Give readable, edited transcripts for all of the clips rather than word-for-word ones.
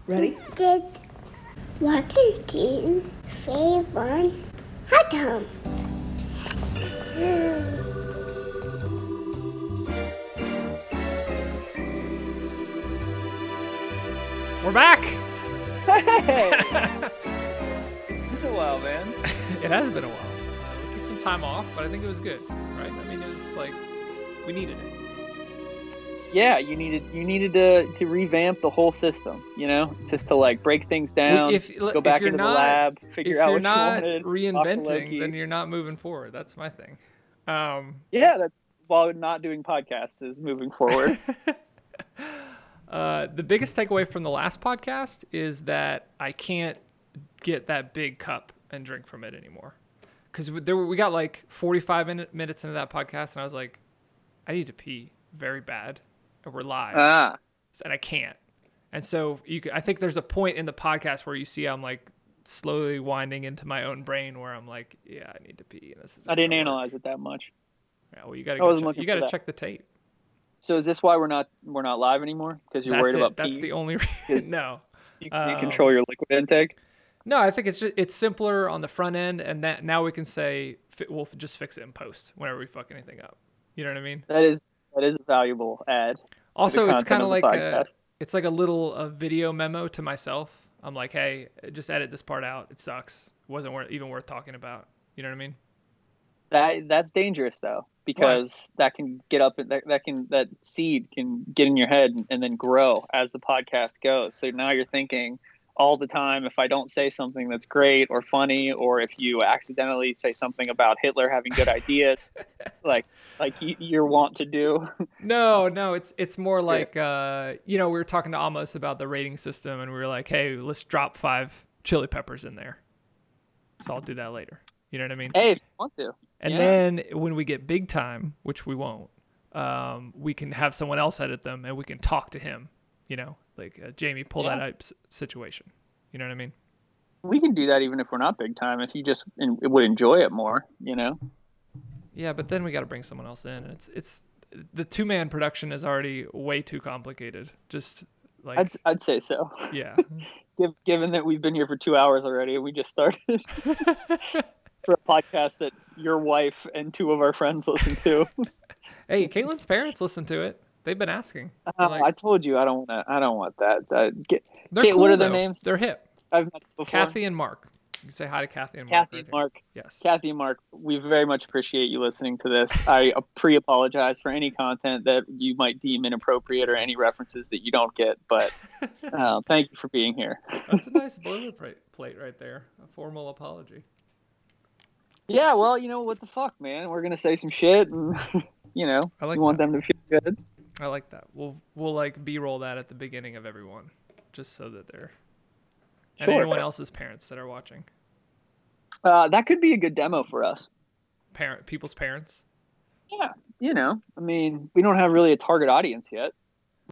Ready? Did 1, 2, 3, 1, hot tub. We're back! Hey! It's been a while, man. It has been a while. We took some time off, but I think it was good, right? I mean, it was like, we needed it. Yeah, you needed to revamp the whole system, just to like break things down, go back into the lab, figure out what you wanted. If you're not reinventing, then you're not moving forward. That's my thing. Yeah, that's while not doing podcasts is moving forward. The biggest takeaway from the last podcast is that I can't get that big cup and drink from it anymore. Because we got like 45 minutes into that podcast, and I was like, I need to pee very bad. And we're live. And I can't. And so I think there's a point in the podcast where you see I'm like slowly winding into my own brain where I'm like, yeah, I need to pee. And I didn't analyze it that much. Yeah, well, you gotta check the tape. So is this why we're not live anymore? Because you're worried about pee? That's the only reason. No. You control your liquid intake? No, I think it's simpler on the front end, and that now we can say we'll just fix it in post whenever we fuck anything up. You know what I mean? That is a valuable add. Also, it's kind of like a little video memo to myself. I'm like, hey, just edit this part out. It sucks. It wasn't even worth talking about. You know what I mean? That's dangerous though, because that can get up. That seed can get in your head and then grow as the podcast goes. So now you're thinking all the time, if I don't say something that's great or funny, or if you accidentally say something about Hitler having good ideas, like you're wont to do. No, it's more like we were talking to Amos about the rating system, and we were like, hey, let's drop 5 chili peppers in there. So I'll do that later. You know what I mean? Hey, if you want to. And then when we get big time, which we won't, we can have someone else edit them, and we can talk to him. Like Jamie pull that up situation. You know what I mean? We can do that even if we're not big time. If you just would enjoy it more, Yeah, but then we got to bring someone else in. It's the 2-man production is already way too complicated. Just like I'd say so. Yeah. Given that we've been here for 2 hours already, we just started for a podcast that your wife and 2 of our friends listen to. Hey, Caitlin's parents listen to it. They've been asking. I told you I don't want that. They're Kate, cool, what are their names? They're hip. I've met them before. Kathy and Mark. You can say hi to Kathy and Mark. Kathy and Mark. Yes. Kathy and Mark, we very much appreciate you listening to this. I pre-apologize for any content that you might deem inappropriate or any references that you don't get, but thank you for being here. That's a nice boilerplate right there. A formal apology. Yeah, well, what the fuck, man? We're going to say some shit and, you want them to feel good. I like that. We'll like B-roll that at the beginning of everyone, just so that they're and anyone else's parents that are watching. That could be a good demo for us. People's parents. Yeah, I mean, we don't have really a target audience yet.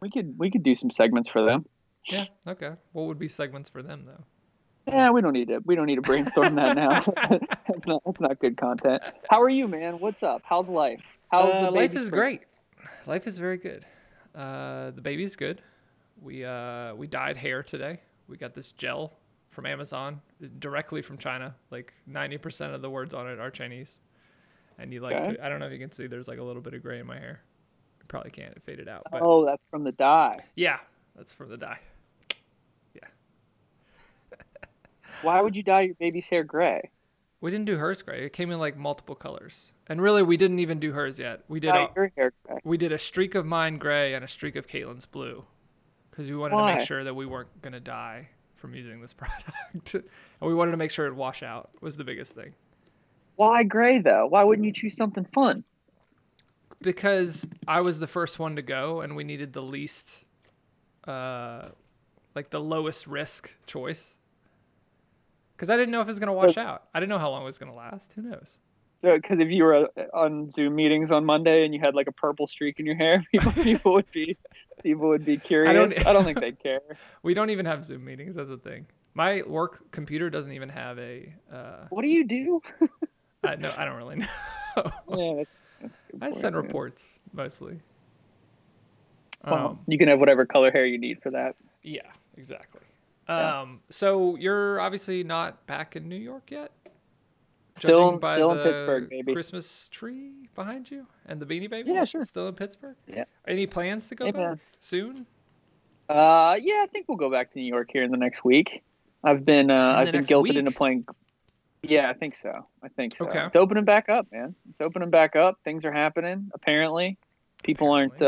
We could do some segments for them. Yeah. Okay. What would be segments for them though? Yeah, we don't need to brainstorm that now. That's not good content. How are you, man? What's up? How's life? How's the baby? Life is great. Life is very good. The baby's good. We dyed hair today. We got this gel from Amazon, directly from China. Like 90% of the words on it are Chinese. And you I don't know if you can see, there's like a little bit of gray in my hair. You probably can't. It faded out. But, oh, that's from the dye. Yeah, that's from the dye. Yeah. Why would you dye your baby's hair gray? We didn't do hers gray. It came in like multiple colors. And really, we didn't even do hers yet. We did your hair gray. We did a streak of mine gray and a streak of Caitlin's blue. Because we wanted to make sure that we weren't going to die from using this product. And we wanted to make sure it'd wash out was the biggest thing. Why gray, though? Why wouldn't you choose something fun? Because I was the first one to go, and we needed the least, the lowest risk choice. Because I didn't know if it was going to wash out. I didn't know how long it was going to last. Who knows? So, because if you were on Zoom meetings on Monday and you had like a purple streak in your hair, people would be curious. I don't think they'd care. We don't even have Zoom meetings as a thing. My work computer doesn't even have a. What do you do? No, I don't really know. Yeah, I send reports mostly. Well, you can have whatever color hair you need for that. Yeah, exactly. So you're obviously not back in New York yet, judging Still, by still in Pittsburgh, the baby. Christmas tree behind you and the Beanie Yeah, Babies sure. still in Pittsburgh. Yeah. Any plans to go Hey, back man. soon? Yeah, I think we'll go back to New York here in the next week. I've been In the next guilted into week? playing. Yeah, I think so. I think so. Okay. It's opening back up, man. It's opening back up. Things are happening. Apparently, people Apparently.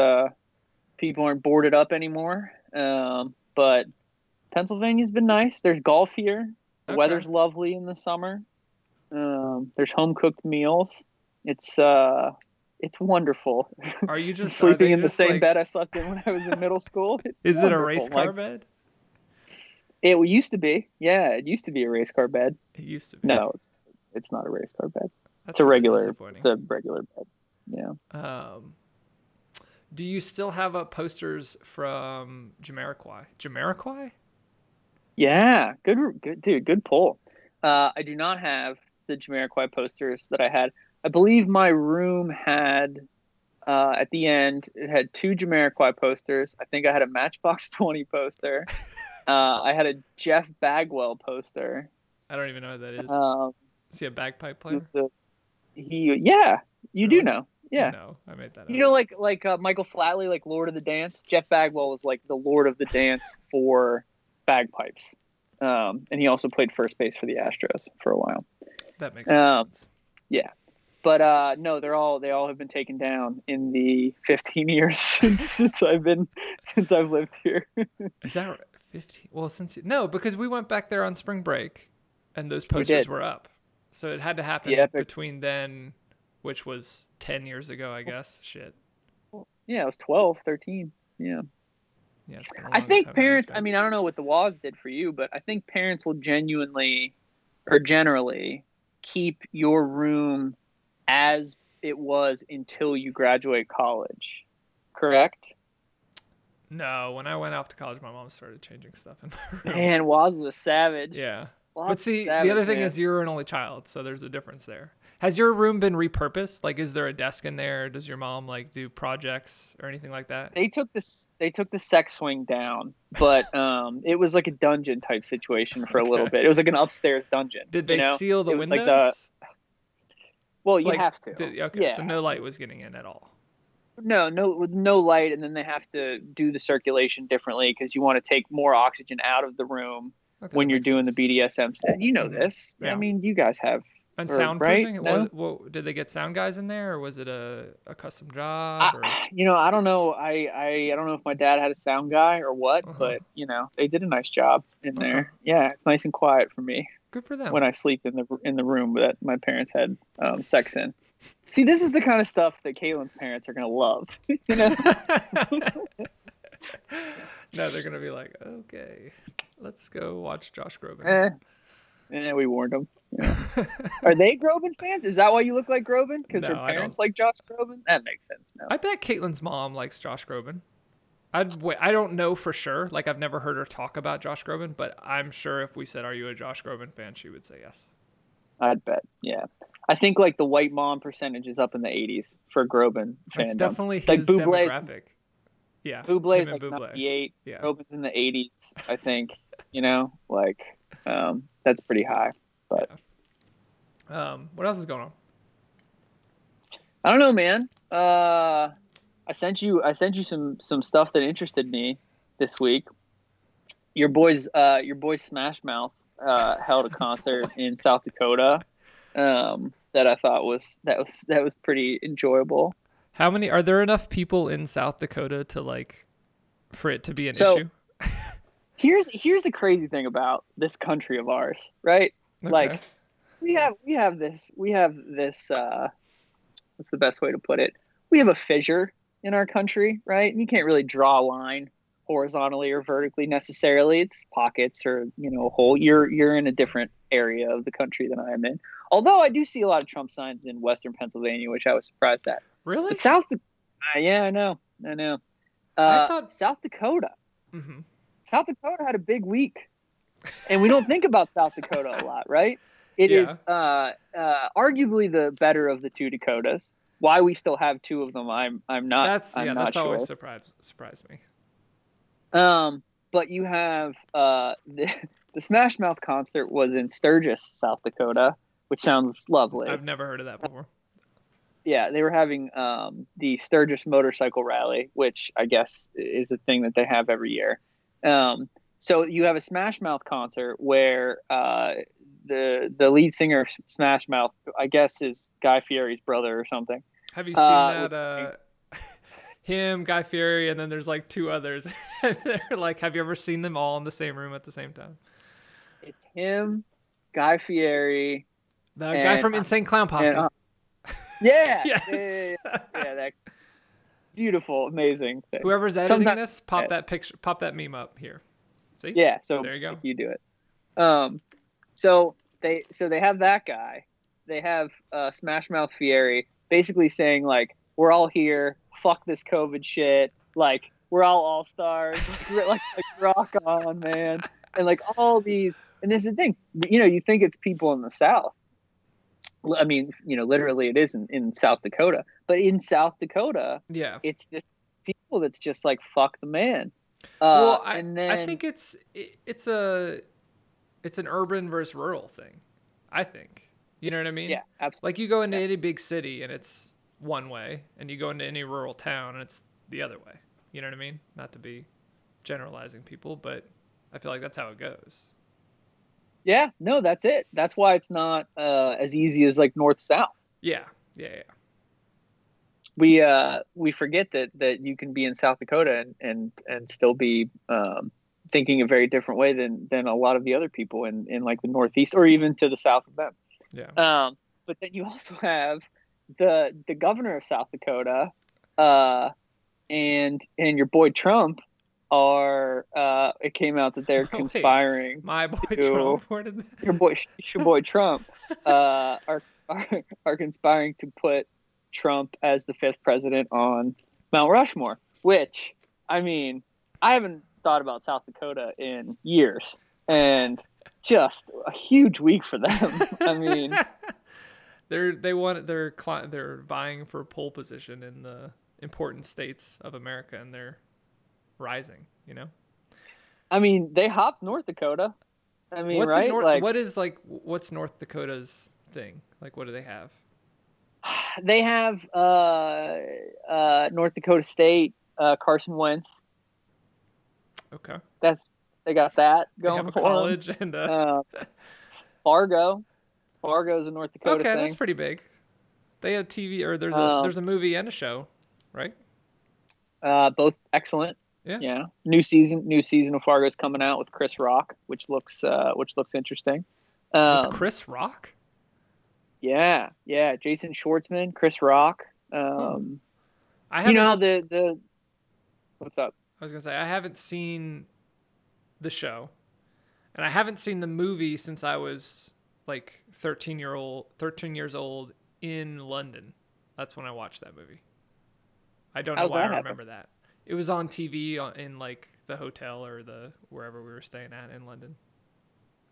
aren't boarded up anymore. But Pennsylvania's been nice. There's golf here. The Okay. weather's lovely in the summer. There's home cooked meals. It's wonderful. Are you just are Sleeping they in the just same bed like I slept in when I was in middle school. It's is it a wonderful. race car bed? It used to be. Yeah, it used to be a race car bed. It used to be. No, it's not a race car bed. That's It's a really regular. disappointing. It's a regular bed. Yeah. Do you still have posters from Jamiroquai? Jamiroquai? Yeah. Good, dude. Good pull. I do not have the Jamiroquai posters that I had. I believe my room had. At the end, it had 2 Jamiroquai posters. I think I had a Matchbox 20 poster. I had a Jeff Bagwell poster. I don't even know who that is. Um, Is he a bagpipe player? Yeah, you do Really? know. Yeah. No, I made that up. You know, like Michael Flatley, like Lord of the Dance. Jeff Bagwell was like the Lord of the Dance for bagpipes, and he also played first base for the Astros for a while. That makes sense. Yeah, but no, they all have been taken down in the 15 years since I've lived here. Is that 15? Well, no, because we went back there on spring break, and those We posters did. were up. So it had to happen Yeah, between then, which was 10 years ago, I guess. Shit. Yeah, it was 12, 13. Yeah. Yeah, it's been a I long think time parents, since I mean, I don't know what the laws did for you, but I think parents will genuinely or generally keep your room as it was until you graduate college. Correct? No, when I went off to college, my mom started changing stuff in my room. Man, Waz is a savage. Yeah. Waz But is a see, the savage, other thing man. is you're an only child, so there's a difference there. Has your room been repurposed? Like, is there a desk in there? Does your mom like do projects or anything like that? They took the sex swing down, but it was like a dungeon type situation for a little Okay. bit. It was like an upstairs dungeon. Did You they know? seal the It was like windows? well, you Like, have to. okay, Yeah. so no light was getting in at all. No light, and then they have to do the circulation differently because you want to take more oxygen out of the room Okay, when that you're makes doing sense. the BDSM stuff. You know this. Yeah. I mean, you guys have. And Right? soundproofing? No. Did they get sound guys in there, or was it a custom job? Or I don't know. I don't know if my dad had a sound guy or what, uh-huh. but they did a nice job in Okay. there. Yeah, it's nice and quiet for me Good for them. when I sleep in the room that my parents had sex in. See, this is the kind of stuff that Caitlin's parents are gonna love. You know. No, they're gonna be like, okay, let's go watch Josh Groban. We warned them. Yeah. Are they Groban fans? Is that why you look like Groban? Because No, her I parents don't. like Josh Groban? That makes sense now. I bet Caitlin's mom likes Josh Groban. I don't know for sure. Like, I've never heard her talk about Josh Groban, but I'm sure if we said, "Are you a Josh Groban fan?" she would say yes. I'd bet. Yeah. I think like the white mom percentage is up in the 80s for Groban That's fandom. definitely Like his Bublé's, demographic. Yeah, Bublé's him and like Bublé. 98. Yeah. Groban's in the 80s, I think. That's pretty high. But What else is going on? I don't know, man. I sent you some stuff that interested me this week. Your boys Smash Mouth held a concert in South Dakota that I thought was pretty enjoyable. How many are there enough people in South Dakota to like for it to be an issue? Here's the crazy thing about this country of ours, right? Okay. Like we have this what's the best way to put it? We have a fissure in our country, right? And you can't really draw a line horizontally or vertically necessarily. It's pockets or a hole. You're in a different area of the country than I am in. Although I do see a lot of Trump signs in Western Pennsylvania, which I was surprised at. Really? But yeah, I know. I thought South Dakota. Mm-hmm. South Dakota had a big week, and we don't think about South Dakota a lot, right? It is arguably the better of the two Dakotas. Why we still have two of them, I'm not. That's I'm not that's sure. always surprised me. but you have the Smash Mouth concert was in Sturgis, South Dakota, which sounds lovely. I've never heard of that before. Yeah, they were having the Sturgis Motorcycle Rally, which I guess is a thing that they have every year. So you have a Smash Mouth concert where the lead singer of Smash Mouth, I guess, is Guy Fieri's brother or something. Have you seen that? Him, Guy Fieri, and then there's like two others. And they're like, have you ever seen them all in the same room at the same time? It's him, Guy Fieri, The guy from Insane Clown Posse. Yeah. Yes. Yeah, that beautiful, amazing thing. Whoever's editing this, pop that picture, pop that meme up here. See? Yeah, so there you go. You do it. So they have that guy. They have Smash Mouth Fieri basically saying like, we're all here, fuck this COVID shit, like we're all stars, like rock on, man. And like all these, and this is the thing, you think it's people in the South. I mean, literally it is in South Dakota, but in South Dakota, yeah, it's this people that's just like, fuck the man. Well, and then, I think it's an urban versus rural thing. I think, you know what I mean? Yeah, absolutely. Like you go into any big city and it's one way, and you go into any rural town and it's the other way. You know what I mean? Not to be generalizing people, but I feel like that's how it goes. Yeah, no, that's it. That's why it's not as easy as like north south. Yeah. We forget that you can be in South Dakota and still be thinking a very different way than a lot of the other people in like the Northeast or even to the south of them. Yeah. But then you also have the governor of South Dakota and your boy Trump are it came out that they're conspiring. Wait, my boy Trump. Where did your boy Trump are conspiring to put Trump as the 5th president on Mount Rushmore, which, I mean, I haven't thought about South Dakota in years, and just a huge week for them. I mean, they're vying for pole position in the important states of America, and they're rising. I mean, they hopped North Dakota. I mean, what's North Dakota's thing? Like, what do they have? They have North Dakota State, Carson Wentz. Okay. They got that going. They have a for college them. and Fargo. Fargo's a North Dakota thing. Okay, that's pretty big. They have TV, or there's a movie and a show, right? Both excellent. Yeah. New season of Fargo's coming out with Chris Rock, which looks interesting. With Chris Rock? Yeah. Jason Schwartzman, Chris Rock. I haven't. How the what's up? I was gonna say I haven't seen the show, and I haven't seen the movie since I was like 13 years old in London. That's when I watched that movie. I don't know why I remember that. It was on TV in like the hotel or wherever we were staying at in London.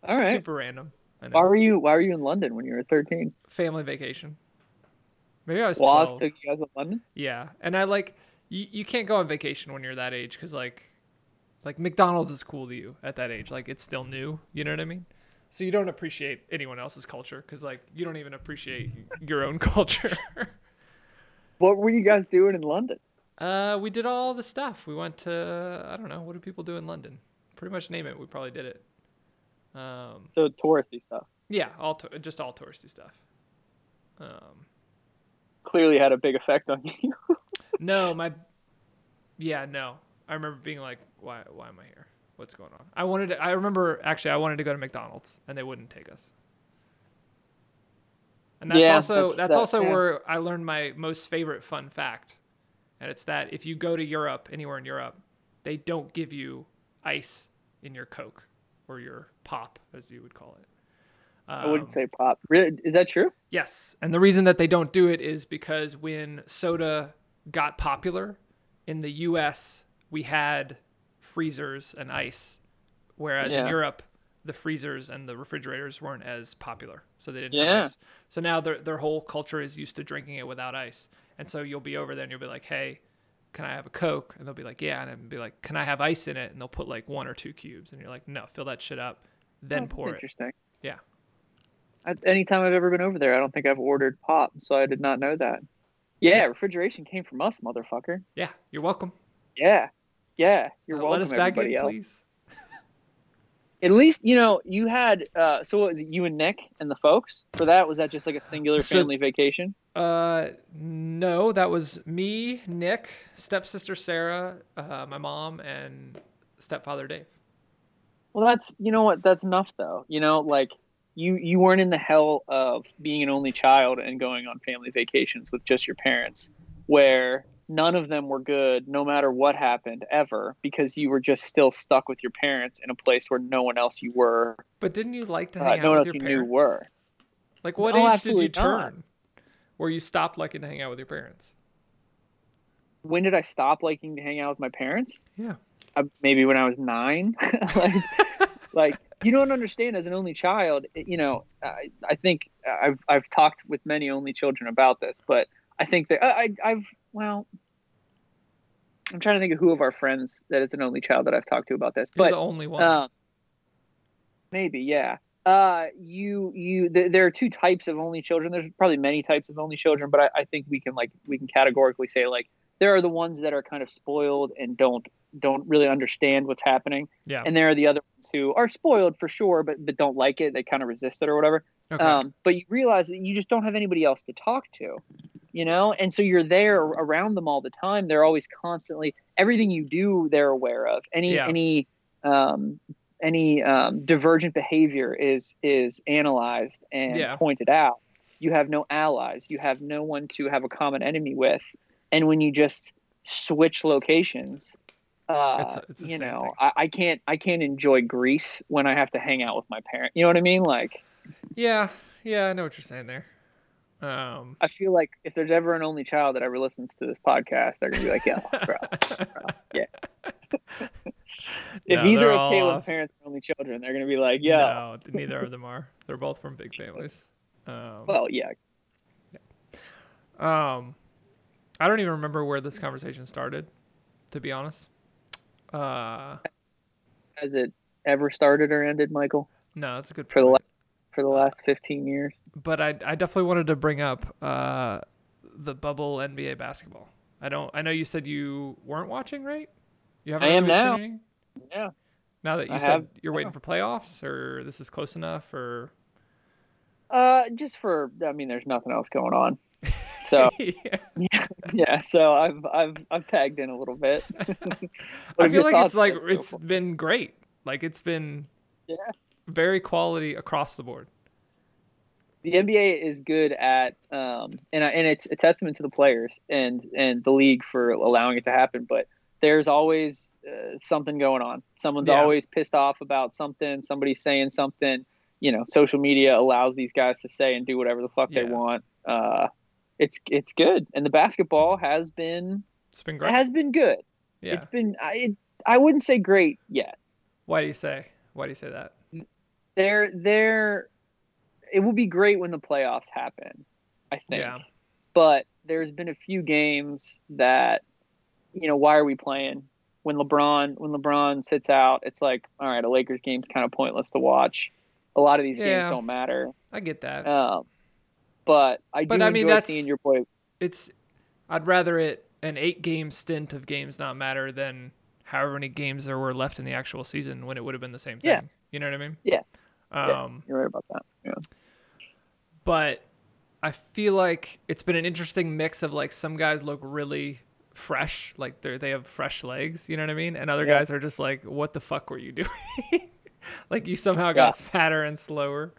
All right. Super random. I know. Why were you in London when you were 13? Family vacation. Maybe I was 12. Took you guys to London? Yeah, and I like you can't go on vacation when you're that age because like McDonald's is cool to you at that age. Like it's still new. You know what I mean? So you don't appreciate anyone else's culture because like you don't even appreciate your own culture. What were you guys doing in London? We did all the stuff. We went to, I don't know, what do people do in London? Pretty much name it. We probably did it. So touristy stuff. Yeah, just all touristy stuff. Clearly had a big effect on you. No. I remember being like, why am I here? What's going on? I wanted to go to McDonald's and they wouldn't take us. And that's also where I learned my most favorite fun fact. And it's that if you go to Europe, anywhere in Europe, they don't give you ice in your Coke or your pop, as you would call it. I wouldn't say pop. Really? Is that true? Yes. And the reason that they don't do it is because when soda got popular in the US, we had freezers and ice, whereas in Europe, the freezers and the refrigerators weren't as popular. So they didn't have ice. So now their whole culture is used to drinking it without ice. And so you'll be over there and you'll be like, hey, can I have a Coke? And they'll be like, yeah. And I'd be like, can I have ice in it? And they'll put like 1 or 2 cubes. And you're like, no, fill that shit up, then Oh, that's pour it. interesting. Yeah. Anytime I've ever been over there, I don't think I've ordered pop, so I did not know that. Yeah, refrigeration came from us, motherfucker. Yeah. You're welcome. Yeah. Yeah. You're Let us welcome, back everybody in, else. please. At least, you had, so what was it, you and Nick and the folks for that? Was that just like a singular So- family vacation? No, that was me, Nick, stepsister Sarah, my mom, and stepfather Dave. Well, you know what? That's enough though. Like you weren't in the hell of being an only child and going on family vacations with just your parents, where none of them were good, no matter what happened ever, because you were just still stuck with your parents in a place where no one else you were, But didn't you like to hang no out one with else your you knew parents? were. Like, what Oh, age did you absolutely not. turn where you stopped liking to hang out with your parents? When did I stop liking to hang out with my parents? Yeah. Maybe when I was 9. like you don't understand as an only child. I think I've talked with many only children about this, but I think that well, I'm trying to think of who of our friends that is an only child that I've talked to about this. You're But the only one. maybe, yeah. There are 2 types of only children. There's probably many types of only children, but I think we can categorically say, like, there are the ones that are kind of spoiled and don't really understand what's happening. Yeah. And there are the other ones who are spoiled for sure, but don't like it. They kind of resist it or whatever. Okay. But you realize that you just don't have anybody else to talk to, and so you're there around them all the time. They're always constantly, everything you do, they're aware of. Any divergent behavior is analyzed and pointed out. You have no allies. You have no one to have a common enemy with. And when you just switch locations, it's the same thing. I can't enjoy Greece when I have to hang out with my parents. You know what I mean? Like, Yeah, I know what you're saying there. I feel like if there's ever an only child that ever listens to this podcast, they're gonna be like, yeah, bro, yeah. If either of Caleb's parents are only children, they're gonna be like, yeah. No, neither of them are. They're both from big families. Well, yeah. I don't even remember where this conversation started, to be honest. Has it ever started or ended, Michael? No, that's a good point. For the last 15 years. But I definitely wanted to bring up the bubble NBA basketball. I know you said you weren't watching, right? You haven't. I am really now. tuning? Yeah. Now that you said you're waiting for playoffs, or this is close enough, or just for, I mean, there's nothing else going on. So yeah. So I've tagged in a little bit. I feel like it's been great. Like, it's been very quality across the board. The NBA is good at and it's a testament to the players and the league for allowing it to happen. But there's always something going on. Someone's always pissed off about something. Somebody's saying something. Social media allows these guys to say and do whatever the fuck they want. It's good, and the basketball has been. It's been great. It has been good. Yeah. It's been. I wouldn't say great yet. Why do you say that? It will be great when the playoffs happen, I think. Yeah. But there's been a few games that, why are we playing? When LeBron sits out, it's like, all right, a Lakers game's kind of pointless to watch. A lot of these games don't matter. I get that. But I enjoy seeing your boy. I'd rather an 8-game stint of games not matter than however many games there were left in the actual season when it would have been the same thing. Yeah. You know what I mean? Yeah. You're right about that. Yeah. But I feel like it's been an interesting mix of, like, some guys look really fresh, like they have fresh legs, you know what I mean? And other guys are just like, what the fuck were you doing? Like, you somehow got fatter and slower,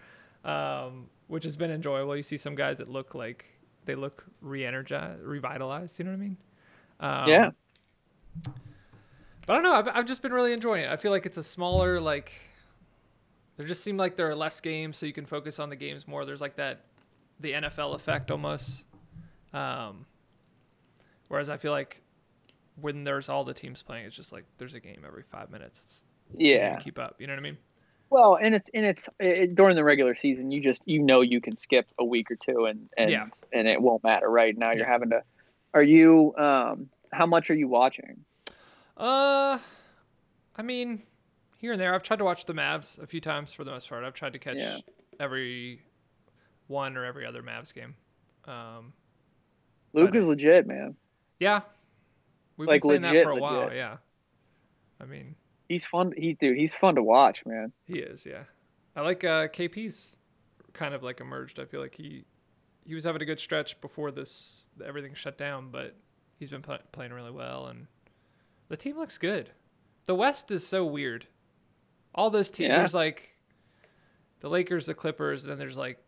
which has been enjoyable. You see some guys that look like they look revitalized, you know what I mean? But I don't know, I've just been really enjoying it. I feel like it's a smaller, like, there just seem like there are less games, so you can focus on the games more. There's like the NFL effect almost. Whereas I feel like when there's all the teams playing, it's just like there's a game every 5 minutes. You can keep up. You know what I mean? Well, and it's during the regular season, you can skip a week or two and it won't matter, right? Now you're having to. Are you how much are you watching? Uh, I mean, here and there. I've tried to watch the Mavs a few times for the most part. I've tried to Yeah. catch every one or every other Mavs game. Um, but Luka's legit, man. yeah, we've been Like saying that for legit, a while. legit. Yeah, I mean, He's fun. He's fun to watch, man. he is. Yeah, I like KP's kind of like emerged. I feel like he was having a good stretch before this everything shut down, but he's been playing really well, and the team looks good. The West is so weird. All those teams, Yeah. there's like the Lakers, the Clippers, and then there's like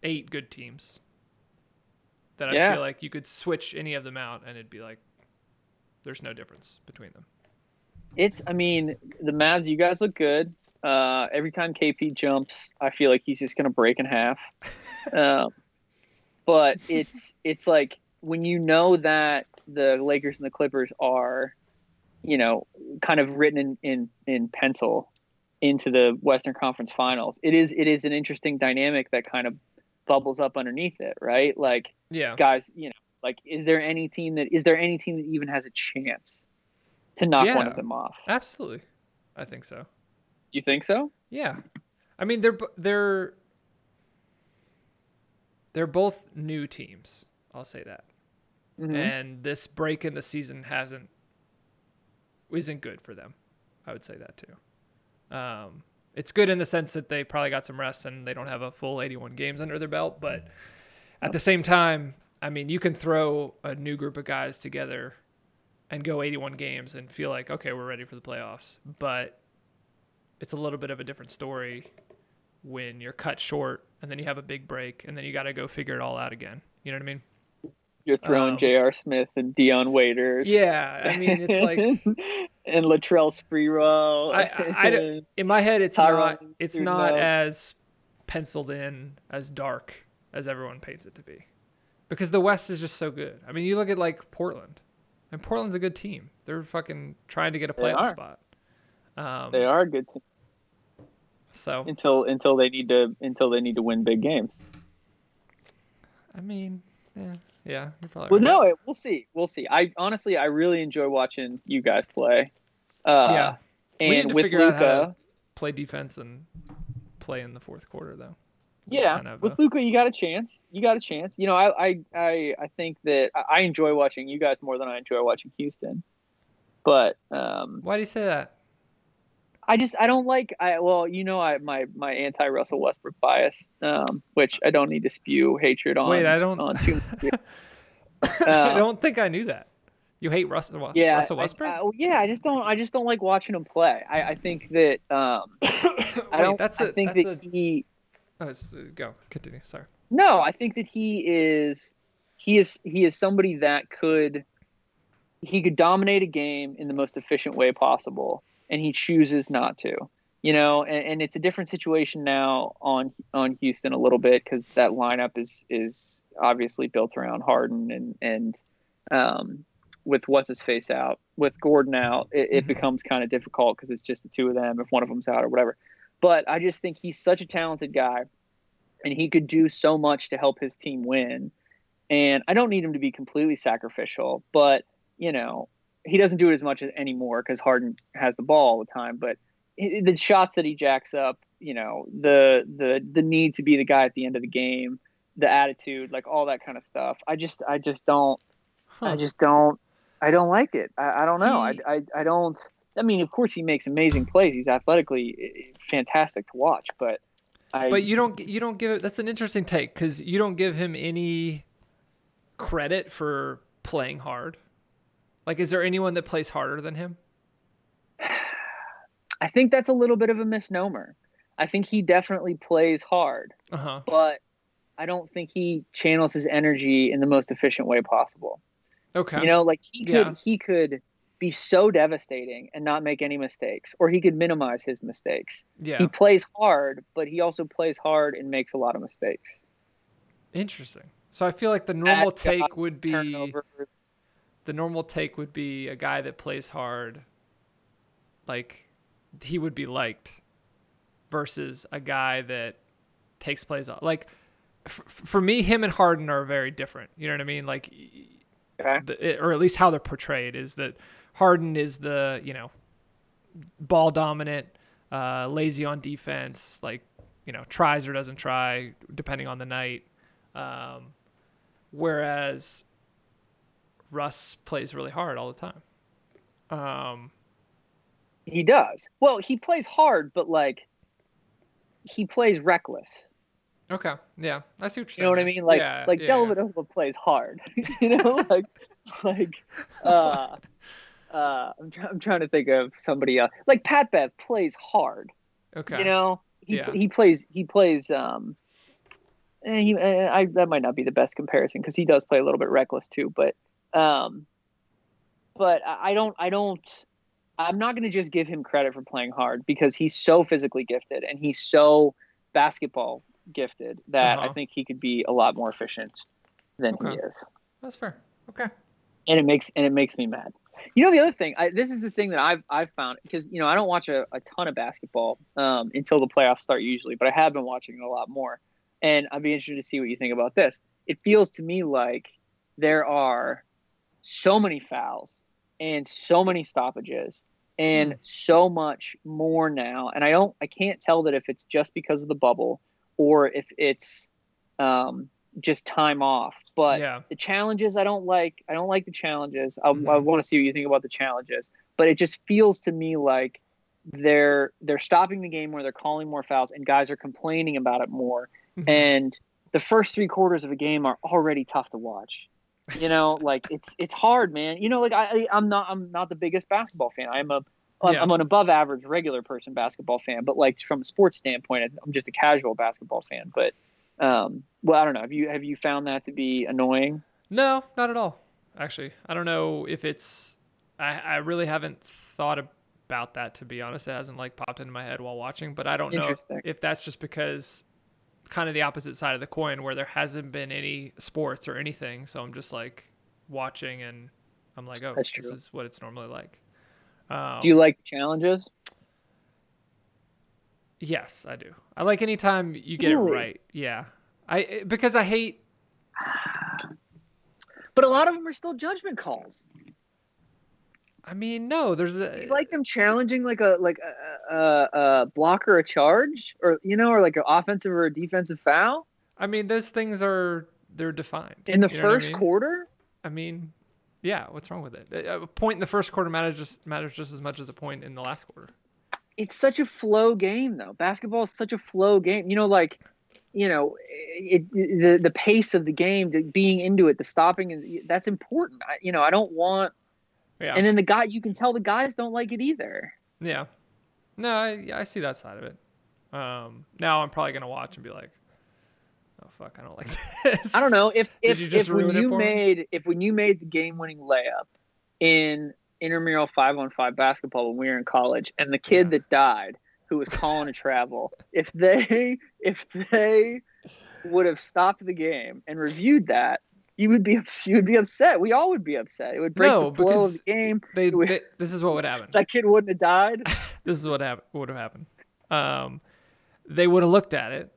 8 good teams that I Yeah. feel like you could switch any of them out and it'd be like there's no difference between them. I mean, the Mavs, you guys look good. Every time KP jumps, I feel like he's just gonna break in half. Um, but it's like when you know that the Lakers and the Clippers are, kind of written in pencil into the Western Conference Finals. It is an interesting dynamic that kind of bubbles up underneath it, right? Like Yeah, guys, like is there any team that even has a chance to knock one of yeah, them off? absolutely. I think so. You think so? Yeah, I mean they're both new teams. I'll say that. Mm-hmm. And this break in the season isn't good for them. I would say that too. It's good in the sense that they probably got some rest and they don't have a full 81 games under their belt. But at the same time, I mean, you can throw a new group of guys together and go 81 games and feel like, okay, we're ready for the playoffs. But it's a little bit of a different story when you're cut short and then you have a big break and then you got to go figure it all out again. You know what I mean? You're throwing J.R. Smith and Dion Waiters Yeah, I mean, it's like and Latrell Sprewell and in my head, Tyron it's not Studeno. as penciled in, as dark as everyone paints it to be, because the West is just so good. I mean, you look at like Portland, and Portland's a good team. They're fucking trying to get a They playoff are. spot. They are a good team So until they need to win big games. I mean, yeah, you're probably Well, right. no, we'll see. We'll see. I honestly, I really enjoy watching you guys play. Yeah, we need And to with figure out how to Luka, play defense and play in the fourth quarter, though. It's yeah, kind of with Luka, you got a chance. You got a chance. I think that I enjoy watching you guys more than I enjoy watching Houston. But why do you say that? I don't like my anti Russell Westbrook bias, which I don't need to spew hatred Wait, on I don't. too much. I don't think I knew that. You hate Yeah, Russell Westbrook? I just don't like watching him play. I think that Wait, I think that he Oh, go continue. Sorry. no, I think that he is somebody that he could dominate a game in the most efficient way possible, and he chooses not to. And it's a different situation now on Houston a little bit because that lineup is obviously built around Harden and with what's his face out, with Gordon out, it becomes kind of difficult because it's just the two of them if one of them's out or whatever. But I just think he's such a talented guy, and he could do so much to help his team win. And I don't need him to be completely sacrificial, but he doesn't do it as much anymore because Harden has the ball all the time. But the shots that he jacks up, the need to be the guy at the end of the game, the attitude, like all that kind of stuff. Huh. I don't like it. I don't know. He, I don't. I mean, of course, he makes amazing plays. He's athletically fantastic to watch, but but you don't give it. That's an interesting take because you don't give him any credit for playing hard. Like, is there anyone that plays harder than him? I think that's a little bit of a misnomer. I think he definitely plays hard, Uh huh. but I don't think he channels his energy in the most efficient way possible. Okay. Like Yeah. he could be so devastating and not make any mistakes, or he could minimize his mistakes. He Yeah. plays hard, but he also plays hard and makes a lot of mistakes. Interesting. So I feel like Bad shots, turnovers. the normal take would be a guy that plays hard, like he would be liked, versus a guy that takes plays off. Like for me, him and Harden are very different. You know what I mean? Like Okay. or at least how they're portrayed, is that Harden is the, ball dominant, lazy on defense, like, tries or doesn't try depending on the night. Whereas Russ plays really hard all the time. He does. Well, he plays hard, but like he plays reckless. Okay. Yeah. I see what You you're know saying what I there. mean? Yeah. Like Yeah. Yeah. Dellavedova plays hard. Like uh I'm trying to think of somebody else. Like Pat Bev plays hard. Okay. Yeah. He plays that might not be the best comparison because he does play a little bit reckless too, um but I'm not going to just give him credit for playing hard because he's so physically gifted and he's so basketball gifted that I Uh-huh. think he could be a lot more efficient than he Okay. is. That's fair. Okay. And it makes me mad. You know, the other thing, this is the thing that I've found because I don't watch a ton of basketball until the playoffs start usually, but I have been watching it a lot more, and I'd be interested to see what you think about this. It feels to me like there are so many fouls and so many stoppages and so much more now, and I can't tell that if it's just because of the bubble or if it's just time off. But Yeah. the challenges I don't like. I don't like the challenges. I Mhm. want to see what you think about the challenges. But it just feels to me like they're stopping the game where they're calling more fouls and guys are complaining about it more. Mhm. And the first 3 quarters of a game are already tough to watch. Like it's hard, man. Like I'm not the biggest basketball fan. Yeah. I'm an above average regular person basketball fan, but like from a sports standpoint, I'm just a casual basketball fan. But well, I don't know. Have you found that to be annoying? No, not at all. Actually, I don't know if it's. I really haven't thought about that, to be honest. It hasn't like popped into my head while watching, but I don't know Interesting. if that's just because kind of the opposite side of the coin where there hasn't been any sports or anything. So I'm just like watching and I'm like, oh, That's this true. is what it's normally like. Do you Um, like challenges? yes, I do. I like anytime you get it Really? right. Yeah. Because I hate. But a lot of them are still judgment calls. I mean, no, there's Do you a. like them challenging like a block or a charge, or like an offensive or a defensive foul I mean, those things they're defined. in the You know what I first mean? quarter? I mean, yeah. What's wrong with it? A point in the first quarter matters just as much as a point in the last quarter. It's such a flow game, though. Basketball is such a flow game. The pace of the game, being into it, the stopping, and that's important. I don't want. Yeah. And then you can tell the guys don't like it either. Yeah. No, I see that side of it. Now I'm probably gonna watch and be like, oh fuck, I don't like I don't this. know if Did if you just if when ruin it you for me? made if when you made the game-winning layup in intramural 5-on-5 basketball when we were in college, and the kid Yeah. that died who was calling a travel, if they would have stopped the game and reviewed that, you would be upset. We all would be upset. It would break the No, flow of the because game. this is what would happen. That kid wouldn't have died. This is what would have happened. Um, they would have looked at it.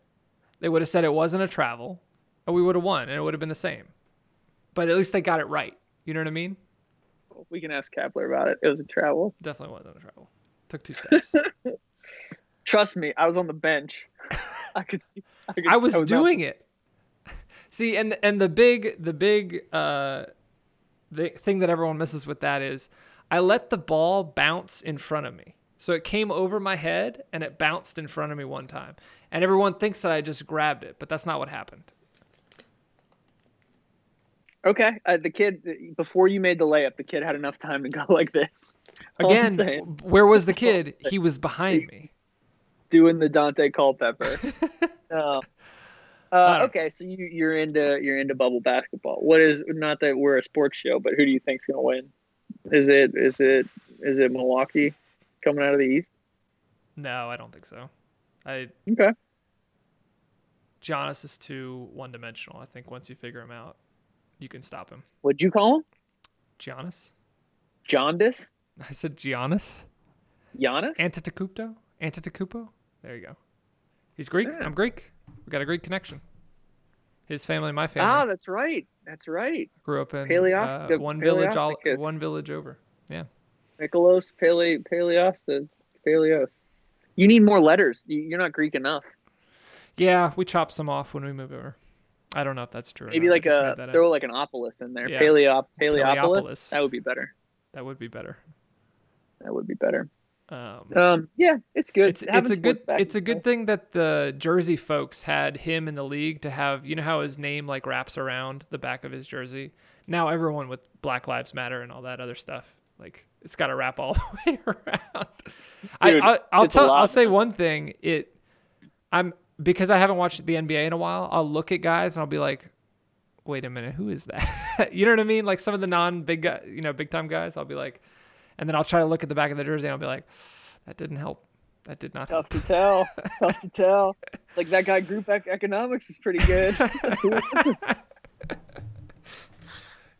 They would have said it wasn't a travel, and we would have won, and it would have been the same. But at least they got it right. You know what I mean? We can ask Kapler about it. It was a travel. Definitely wasn't a travel. Took 2 steps. Trust me, I was on the bench. I could see. I was I was not. doing it. See, and the thing that everyone misses with that is I let the ball bounce in front of me. So it came over my head and it bounced in front of me one time. And everyone thinks that I just grabbed it, but that's not what happened. Okay, the kid before you made the layup, the kid had enough time to go like this. All I'm Again, saying, where was the kid? He was behind me. doing the Dante Culpepper. Uh, I don't know. okay, so you're into bubble basketball. What is, not that we're a sports show, but who do you think's gonna win? Is it Milwaukee coming out of the East? No, I don't think so. I Okay. Giannis is too one-dimensional. I think once you figure him out, you can stop him. What'd you call him? Giannis? Jaundice? I said Giannis. Giannis? Antetokounmpo? Antetokounmpo? There you go. He's Greek. Yeah. I'm Greek. We got a Greek connection. His family, my Ah, family, that's right. That's right. grew up in Paleost, one Paleosticus, village over. Yeah. Nicholos, Paleostus, Paleos. You need more letters. You're not Greek enough. Yeah, we chop some off when we move over. I don't know if that's true or Maybe not. I like just made that up. throw like an opolis in there. Yeah. Paleopolis. Paleopolis. That would be better. That would be better. That would be better. Um, Yeah, it's good. it's Having a good sports back it's is a good nice. thing that the Jersey folks had him in the league to have, you know how his name like wraps around the back of his jersey. Now everyone with Black Lives Matter and all that other stuff, like it's got to wrap all the way around. Dude, it's a I'll lot, say man. one thing. I'm because I haven't watched the NBA in a while. I'll look at guys and I'll be like, wait a minute, who is that? You know what I mean? Like some of the non-big guy, big time guys, I'll be like, and then I'll try to look at the back of the jersey and I'll be like, that didn't help. That did not Tough help. to tell. Tough to tell. Like that guy, group economics is pretty good.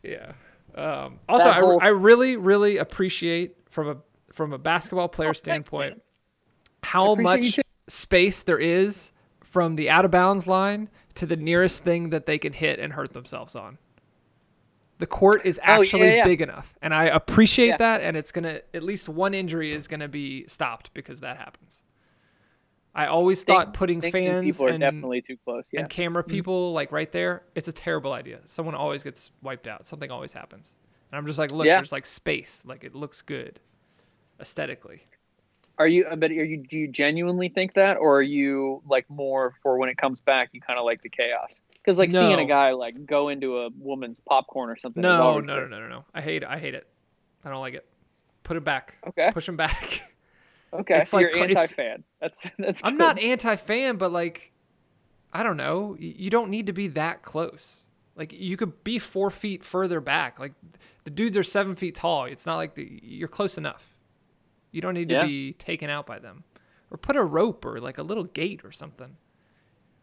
Yeah. Also, That whole I really, really appreciate from a basketball player thanks, standpoint man. I how appreciate you much too. space there is from the out of bounds line to the nearest thing that they can hit and hurt themselves on. The court is Oh actually yeah, big enough, and I appreciate yeah. that. And it's gonna at least one injury is gonna be stopped because that happens. I always thought putting Things and fans people are definitely too close. Yeah. and camera Mhm. people like right there, it's a terrible idea. Someone always gets wiped out. Something always happens. And I'm just like, look, Yeah. there's like space. Like it looks good aesthetically. Do you genuinely think that, or are you like more for when it comes back, you kind of like the chaos? Because like seeing a No, guy like go into a woman's popcorn or something is no, always no, no, good. no, no, no. I hate it. I hate it. I don't like it. Put it back. Okay. Push him back. Okay. It's So you're like it's. anti-fan. That's I'm good. not anti-fan, but like, I don't know. You don't need to be that close. Like you could be 4 feet further back. Like the dudes are 7 feet tall. It's not like you're close enough. You don't need to Yeah. be taken out by them. Or put a rope or like a little gate or something.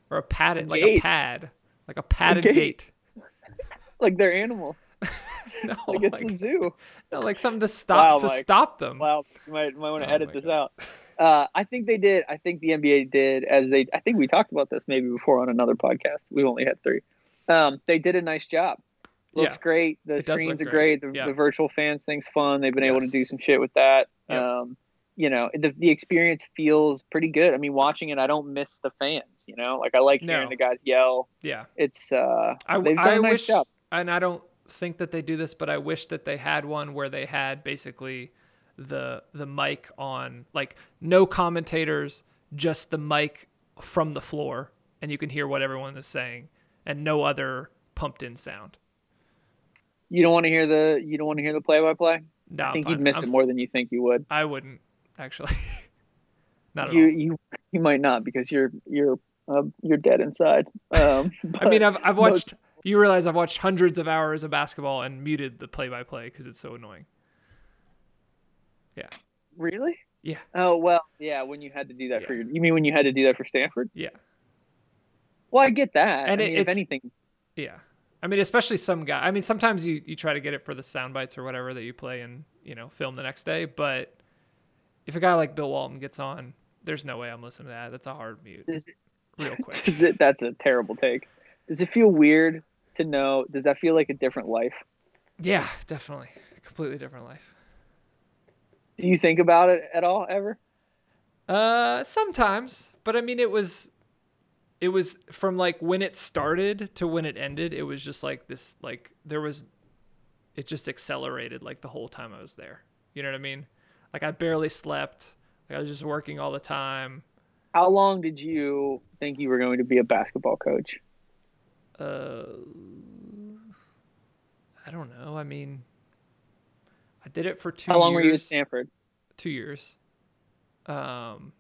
Or a A padded like a gate. pad. Like a A padded gate. gate. Like they're animals. No, Like it's the like zoo. no, like something to Wow, Mike. stop them. Wow. You might want to Oh edit my this god. out. I think they did. I think the NBA did I think we talked about this maybe before on another podcast. We've only had three. They did a nice job. Yeah, Looks great. The it does screens look are great. great. Yeah. The virtual fans thing's fun. They've been able to do Yes. some shit with that. Yep. The experience feels pretty good. I mean, watching it, I don't miss the fans. Like I like hearing No. the guys yell. Yeah. It's they've done I a nice wish, job. and I don't think that they do this, but I wish that they had one where they had basically the mic on, like no commentators, just the mic from the floor, and you can hear what everyone is saying, and no other pumped in sound. You don't want to hear the play by play. No, I I'm think you'd fine. miss it more than you think you would. I wouldn't actually, not at You all. you you might not because you're dead inside. I mean, But I've most watched. You realize I've watched hundreds of hours of basketball and muted the play-by-play because it's so annoying. Yeah. really. Yeah. Oh well, yeah. When you had to do that Yeah. you mean when you had to do that for Stanford? Yeah. Well, I get that. And I mean, if it's anything, yeah. I mean, especially some guy. I mean, sometimes you try to get it for the sound bites or whatever that you play and film the next day. But if a guy like Bill Walton gets on, there's no way I'm listening to that. That's a hard mute, does real quick. that's a terrible take. Does it feel weird to know? Does that feel like a different life? Yeah, definitely, completely different life. Do you think about it at all ever? Sometimes, but I mean, it was from like when it started to when it ended. It was just like this, like it just accelerated like the whole time I was there. You know what I mean? Like I barely slept. Like I was just working all the time. How long did you think you were going to be a basketball coach? Uh, I don't know. I mean, I did it for two How long were you at years. Stanford? 2 years. Um,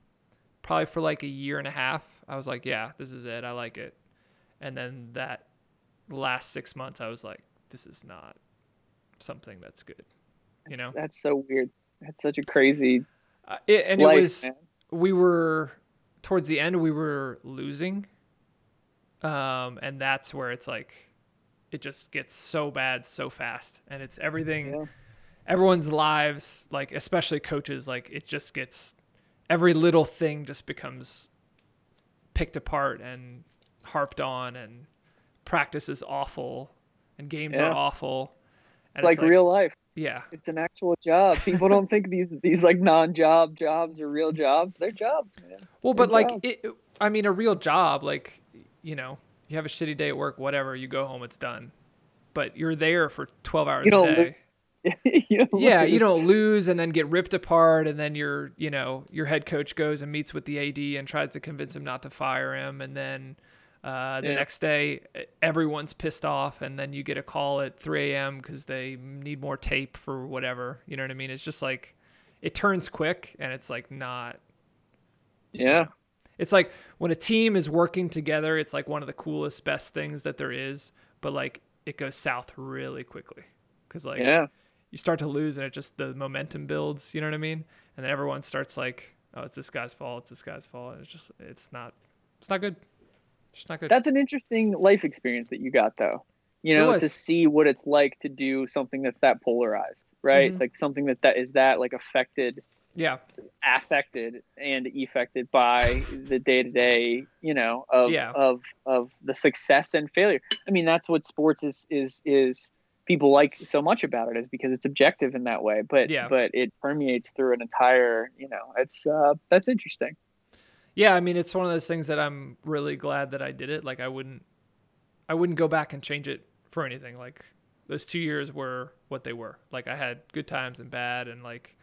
Probably for like a year and a half. I was like, yeah, this is it. I like it. And then that last 6 months, I was like, this is not something that's good. That's so weird. That's such a crazy And it life, was, man. we were towards the end, we were losing. And that's where it's like, it just gets so bad so fast. And it's everything, Yeah. everyone's lives, like, especially coaches, like, it just gets, every little thing just becomes picked apart and harped on and practice is awful and games are Yeah. awful. And Like real life. yeah. It's an actual job. People don't think these like non-job jobs are real jobs. They're jobs, man. Well, They're but like, jobs. I mean, a real job, like, you know, you have a shitty day at work, whatever, you go home, it's done. But you're there for 12 You hours a don't day. you don't look Yeah, at you this. don't lose and then get ripped apart, and then your head coach goes and meets with the AD and tries to convince him not to fire him, and then the Yeah. next day everyone's pissed off, and then you get a call at 3 a.m. because they need more tape for whatever. You know what I mean? It's just like it turns quick, and it's like not. You Yeah. know, it's like when a team is working together, it's like one of the coolest, best things that there is. But like it goes south really quickly because like Yeah. you start to lose and it just the momentum builds. You know what I mean? And then everyone starts like, oh, it's this guy's fault. It's this guy's fault. And it's not good. It's just not good. That's an interesting life experience that you got, though. It To was. see what it's like to do something that's that polarized, right? Hmm. Like something that is that like Yeah. affected and affected by the day to day, of Yeah. the success and failure. I mean, that's what sports is. People like so much about it is because it's objective in that way, but Yeah. it permeates through an entire. It's that's interesting. Yeah. I mean, it's one of those things that I'm really glad that I did it. Like I wouldn't go back and change it for anything. Like those 2 years were what they were. Like I had good times and bad, and like,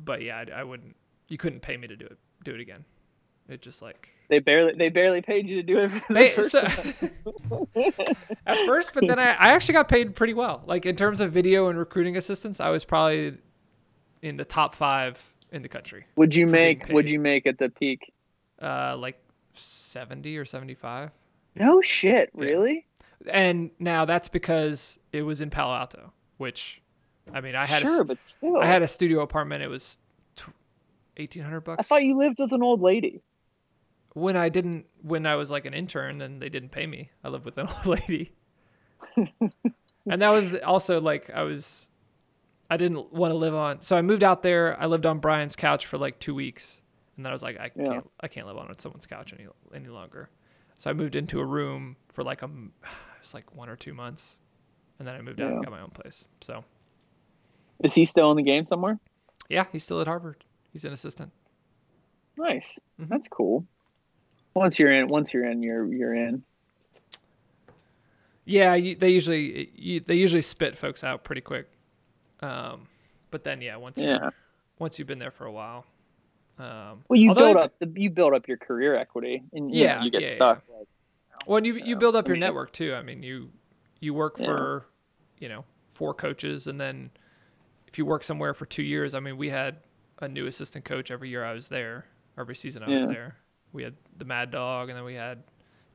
but yeah, I wouldn't. You couldn't pay me to do it again. It just like They barely paid you to do it for the they first so time. at first, but then I actually got paid pretty well. Like in terms of video and recruiting assistance, I was probably in the top 5 in the country Would you for being make Would paid. you make at the peak? Like 70 or 75. No shit, Yeah. really? And now that's because it was in Palo Alto, which I mean, Sure, but I had still. a studio apartment. It was I thought $1,800 you lived with an old lady. when I was like an intern, then they didn't pay me. I lived with an old lady. And that was also like I didn't want to live on. So I moved out there. I lived on Brian's couch for like 2 weeks, and then I was like, Yeah. I can't live on someone's couch any longer. So I moved into a room for like it was like 1 or 2 months, and then I moved out and Yeah. got my own place. So Is he still in the game somewhere? yeah, he's still at Harvard. He's an assistant. Nice. Hmm. That's cool. Once you're in, you're in. Yeah, they usually spit folks out pretty quick. But then yeah, Yeah. once you've been there for a while. Well, you Although build up your career equity, and yeah, you get yeah. stuck. Like, Well, and you build up I your mean, network too. I mean, you work yeah, for, 4 coaches, and then if you work somewhere for 2 years, I mean, we had a new assistant coach every year I was there, every season I was yeah. there. We had the Mad Dog, and then we had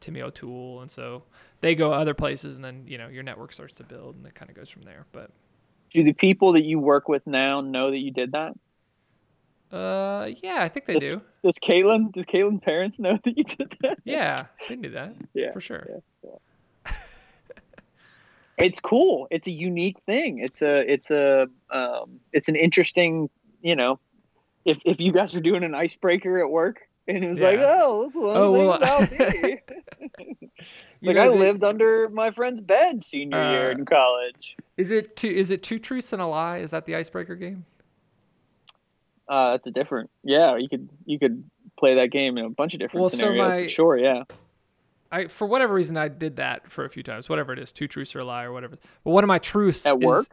Timmy O'Toole, and so they go other places, and then your network starts to build, and it kind of goes from there. But Do the people that you work with now know that you did that? yeah, I think they Does do. Caitlin's parents know that you did that? Yeah, they knew that Yeah, for sure. yeah. It's cool. It's a unique thing. It's an interesting, you know, if you guys were doing an icebreaker at work and it was like, Yeah. oh, that's one Oh thing well, about me. you Like know I the lived under my friend's bed senior year uh, in college. is it two truths and a lie? Is that the icebreaker game? That's a different. Yeah, you could play that game in a bunch of different Well, so scenarios, but sure, yeah. I for whatever reason I did that for a few times. Whatever it is, two truths or a lie or whatever. But one of my truths At is work.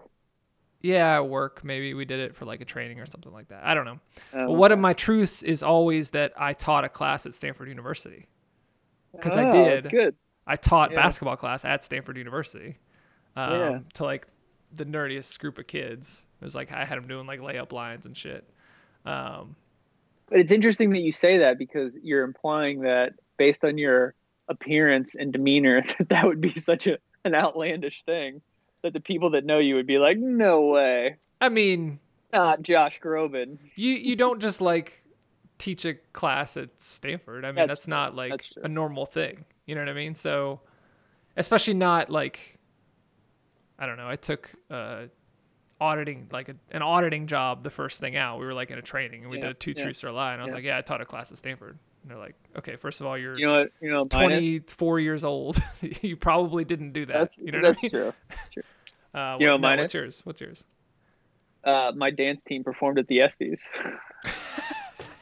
yeah, at work maybe we did it for like a training or something like that. I don't know. But Oh, one of okay. my truths is always that I taught a class at Stanford University because I Oh, that's did. good. I taught Yeah, basketball class at Stanford University yeah. to like the nerdiest group of kids. It was like I had them doing like layup lines and shit. Um, But it's interesting that you say that because you're implying that based on your appearance and demeanor, that would be such an outlandish thing that the people that know you would be like, no way, I mean, not Josh Groban. you don't just like teach a class at Stanford. I mean, That's that's true. not That's like a true. normal thing. You know what I mean? So, especially not like I don't know. I took auditing, like an auditing job the first thing out. We were like in a training and we did a two yeah, truths or a lie. And I was yeah. like, yeah, I taught a class at Stanford. And they're like, okay, first of all, you're You know what mine is? 24 years old. You probably didn't do that. You know what I That's mean? true. That's true. You know What, what no, mine what's is? yours? What's yours? My dance team performed at the ESPYs.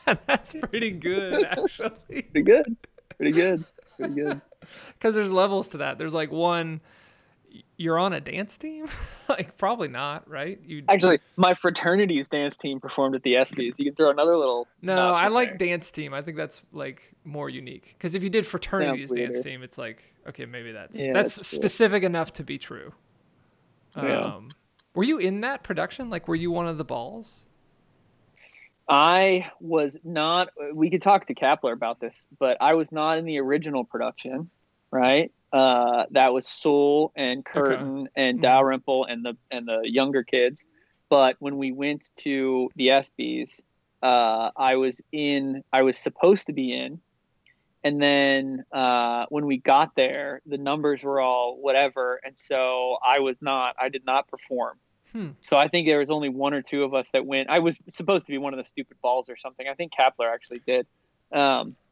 That's pretty good, actually. Pretty good. Pretty good. Pretty good. Because there's levels to that. There's like one, you're on a dance team? Like, probably not, right? You Actually, my fraternity's dance team performed at the ESPYs. You can throw another little No, notch I in like there. dance team. I think that's like more unique. Because if you did Sounds fraternity's dance weirder. team, it's like, okay, maybe Yeah, that's that's true. specific enough to be true. Yeah. Were you in that production? Like, were you one of the balls? I was not. We could talk to Kapler about this, but I was not in the original production, right? That was Soul and Okay. Curtin and Mhm. Dalrymple and the younger kids. But when we went to the ESPYS, I was in. I was supposed to be in, and then when we got there, the numbers were all whatever, and so I was not. I did not perform. Hmm. So I think there was only one or two of us that went. I was supposed to be one of the stupid balls or something. I think Kapler actually did.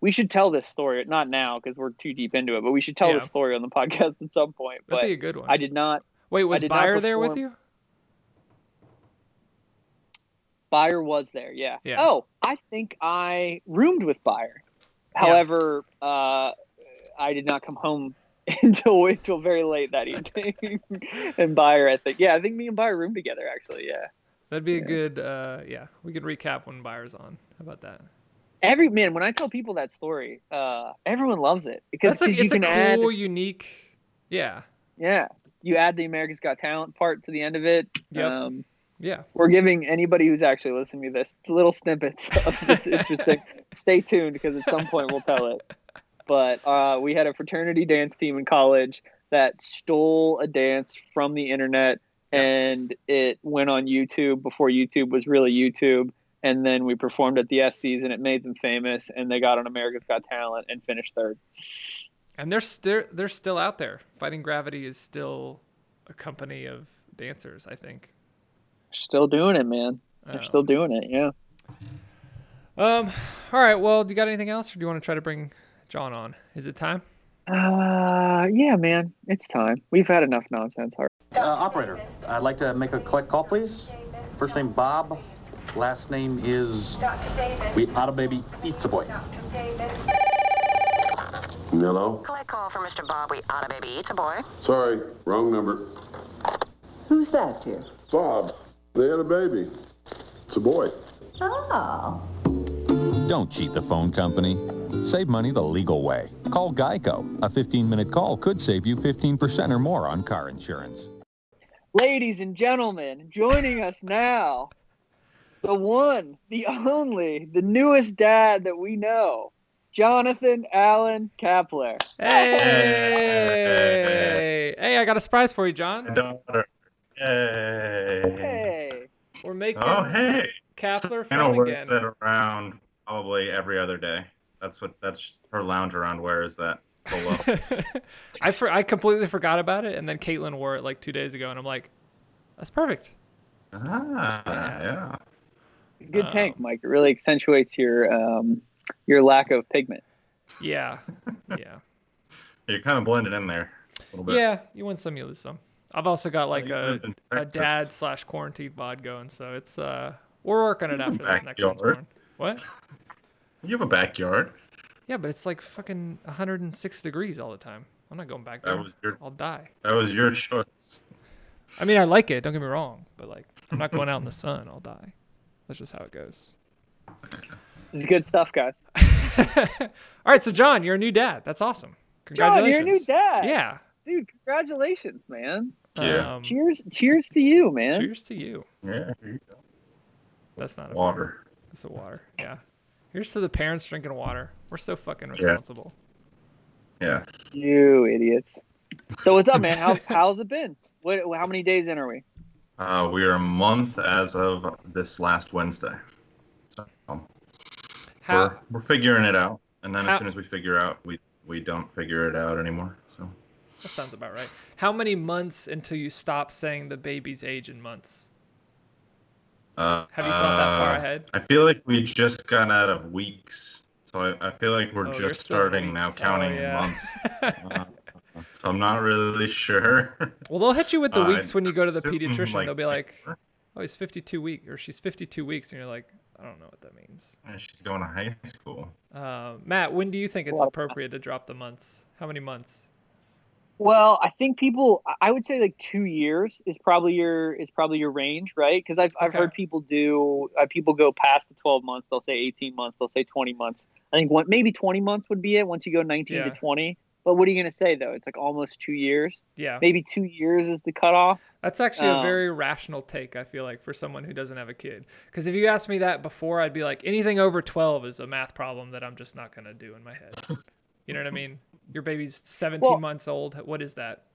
We should tell this story, not now because we're too deep into it, but we should tell Yeah, this story on the podcast at some point. that'd be But a good one. I did not. Wait, I was did not Bayer there with perform. you? Bayer was there, yeah. Yeah. Oh, I think I roomed with Bayer. Yeah. However, I did not come home until very late that evening. And Bayer, I think me and Bayer roomed together actually. Yeah. That'd be a Yeah. good, yeah, we could recap when Bayer's on. How about that? When I tell people that story, everyone loves it because It's you a can add, cool, unique, yeah. yeah, you add the America's Got Talent part to the end of it. Yep. Yeah. We're giving anybody who's actually listening to this little snippets of this interesting. Stay tuned because at some point we'll tell it. But we had a fraternity dance team in college that stole a dance from the internet, Yes. and it went on YouTube before YouTube was really YouTube. And then we performed at the ESPYs, and it made them famous. And they got on America's Got Talent and finished third. And they're still out there. Fighting Gravity is still a company of dancers, I think. Still doing it, man. They're still doing it. Yeah. All right. Well, do you got anything else, or do you want to try to bring John on? Is it time? Yeah, man. It's time. We've had enough nonsense. Operator, I'd like to make a collect call, please. First name Bob, last name is We Otta Baby Eats a Boy. Hello? Collect call for Mr. Bob. We Otta Baby Eats a Boy. Sorry, wrong number. Who's that, dear? Bob, they had a baby. It's a boy. Oh. Don't cheat the phone company. Save money the legal way. Call Geico. A 15-minute call could save you 15% or more on car insurance. Ladies and gentlemen, joining us now, the one, the only, the newest dad that we know, Jonathan Allen Kapler. Hey! Hey, I got a surprise for you, John. Daughter. Hey. Hey. We're making Hey. Kapler Anna fun wears again. it around probably every other day. That's her lounge around wear is that below. I completely forgot about it, and then Caitlin wore it like 2 days ago, and I'm like, that's perfect. Yeah. Good tank, Mike. It really accentuates your lack of pigment. Yeah. You're kind of blended in there a little bit. Yeah, you win some, you lose some. I've also got like You a lived in Texas. dad/quarantine bod going, so it's we're working it after this next one's Backyard. born. What? You have a backyard. Yeah, but it's like fucking 106 degrees all the time. I'm not going back there. I'll die. That was your choice. I mean, I like it. Don't get me wrong, but like, I'm not going out in the sun. I'll die. That's just how it goes. This is good stuff, guys. All right, so John, you're a new dad. That's awesome. Congratulations. John, you're a new dad. Yeah. Dude, congratulations, man. Yeah. Cheers to you, man. Cheers to you. Yeah. Here you go. That's not Water. That's a water. Yeah. Here's to the parents drinking water. We're so fucking responsible. Yes. You idiots. So what's up, man? How's it been? How many days in are we? We are a month as of this last Wednesday. So we're figuring it out, and then as soon as we figure out, we don't figure it out anymore. So that sounds about right. How many months until you stop saying the baby's age in months? Have you thought that far ahead? I feel like we just got out of weeks, so I feel like we're Oh, you're just still in starting now, weeks. counting Oh, in yeah. months. So I'm not really sure. Well, they'll hit you with the weeks when you go to the assume, pediatrician. like, They'll be like, "Oh, he's 52 weeks, or she's 52 weeks," and you're like, "I don't know what that means." she's going to high school. Matt, when do you think it's Well, appropriate to drop the months? How many months? Well, I think I would say like 2 years is probably your range, right? Because I've Okay. heard people people go past the 12 months. They'll say 18 months. They'll say 20 months. I think maybe 20 months would be it once you go 19 to Yeah. 20. But what are you gonna say though? It's like almost 2 years. Yeah. Maybe 2 years is the cutoff. That's actually a very rational take, I feel like, for someone who doesn't have a kid. Because if you asked me that before, I'd be like, anything over 12 is a math problem that I'm just not going to do in my head. You know what I mean? Your baby's 17 Well, months old. What is that?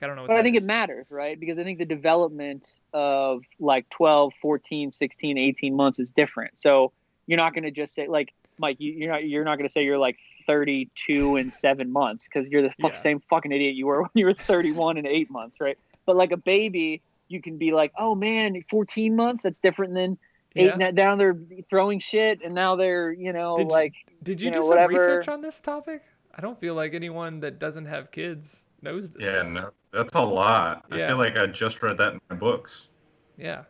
I don't know what but that I think is. it matters, right? Because I think the development of like 12, 14, 16, 18 months is different. So you're not going to just say like, Mike, you're not going to say you're like 32 and 7 months because you're the Yeah. same fucking idiot you were when you were 31 and 8 months, right? But like a baby, you can be like, oh man, 14 months. That's different than eight. Yeah. Now they're throwing shit, and now they're Did you do some whatever. research on this topic? I don't feel like anyone that doesn't have kids knows this. Yeah, stuff. no, that's a lot. I Yeah. feel like I just read that in my books. Yeah.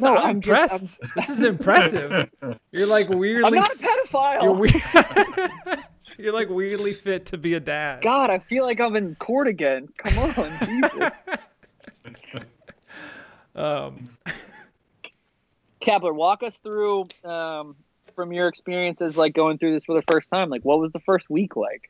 No, I'm impressed. This is impressive. You're like weirdly. I'm not a pedophile. You're weird. You're like weirdly fit to be a dad. God, I feel like I'm in court again. Come on, Jesus. Kapler, walk us through from your experiences, like going through this for the first time. Like, what was the first week like?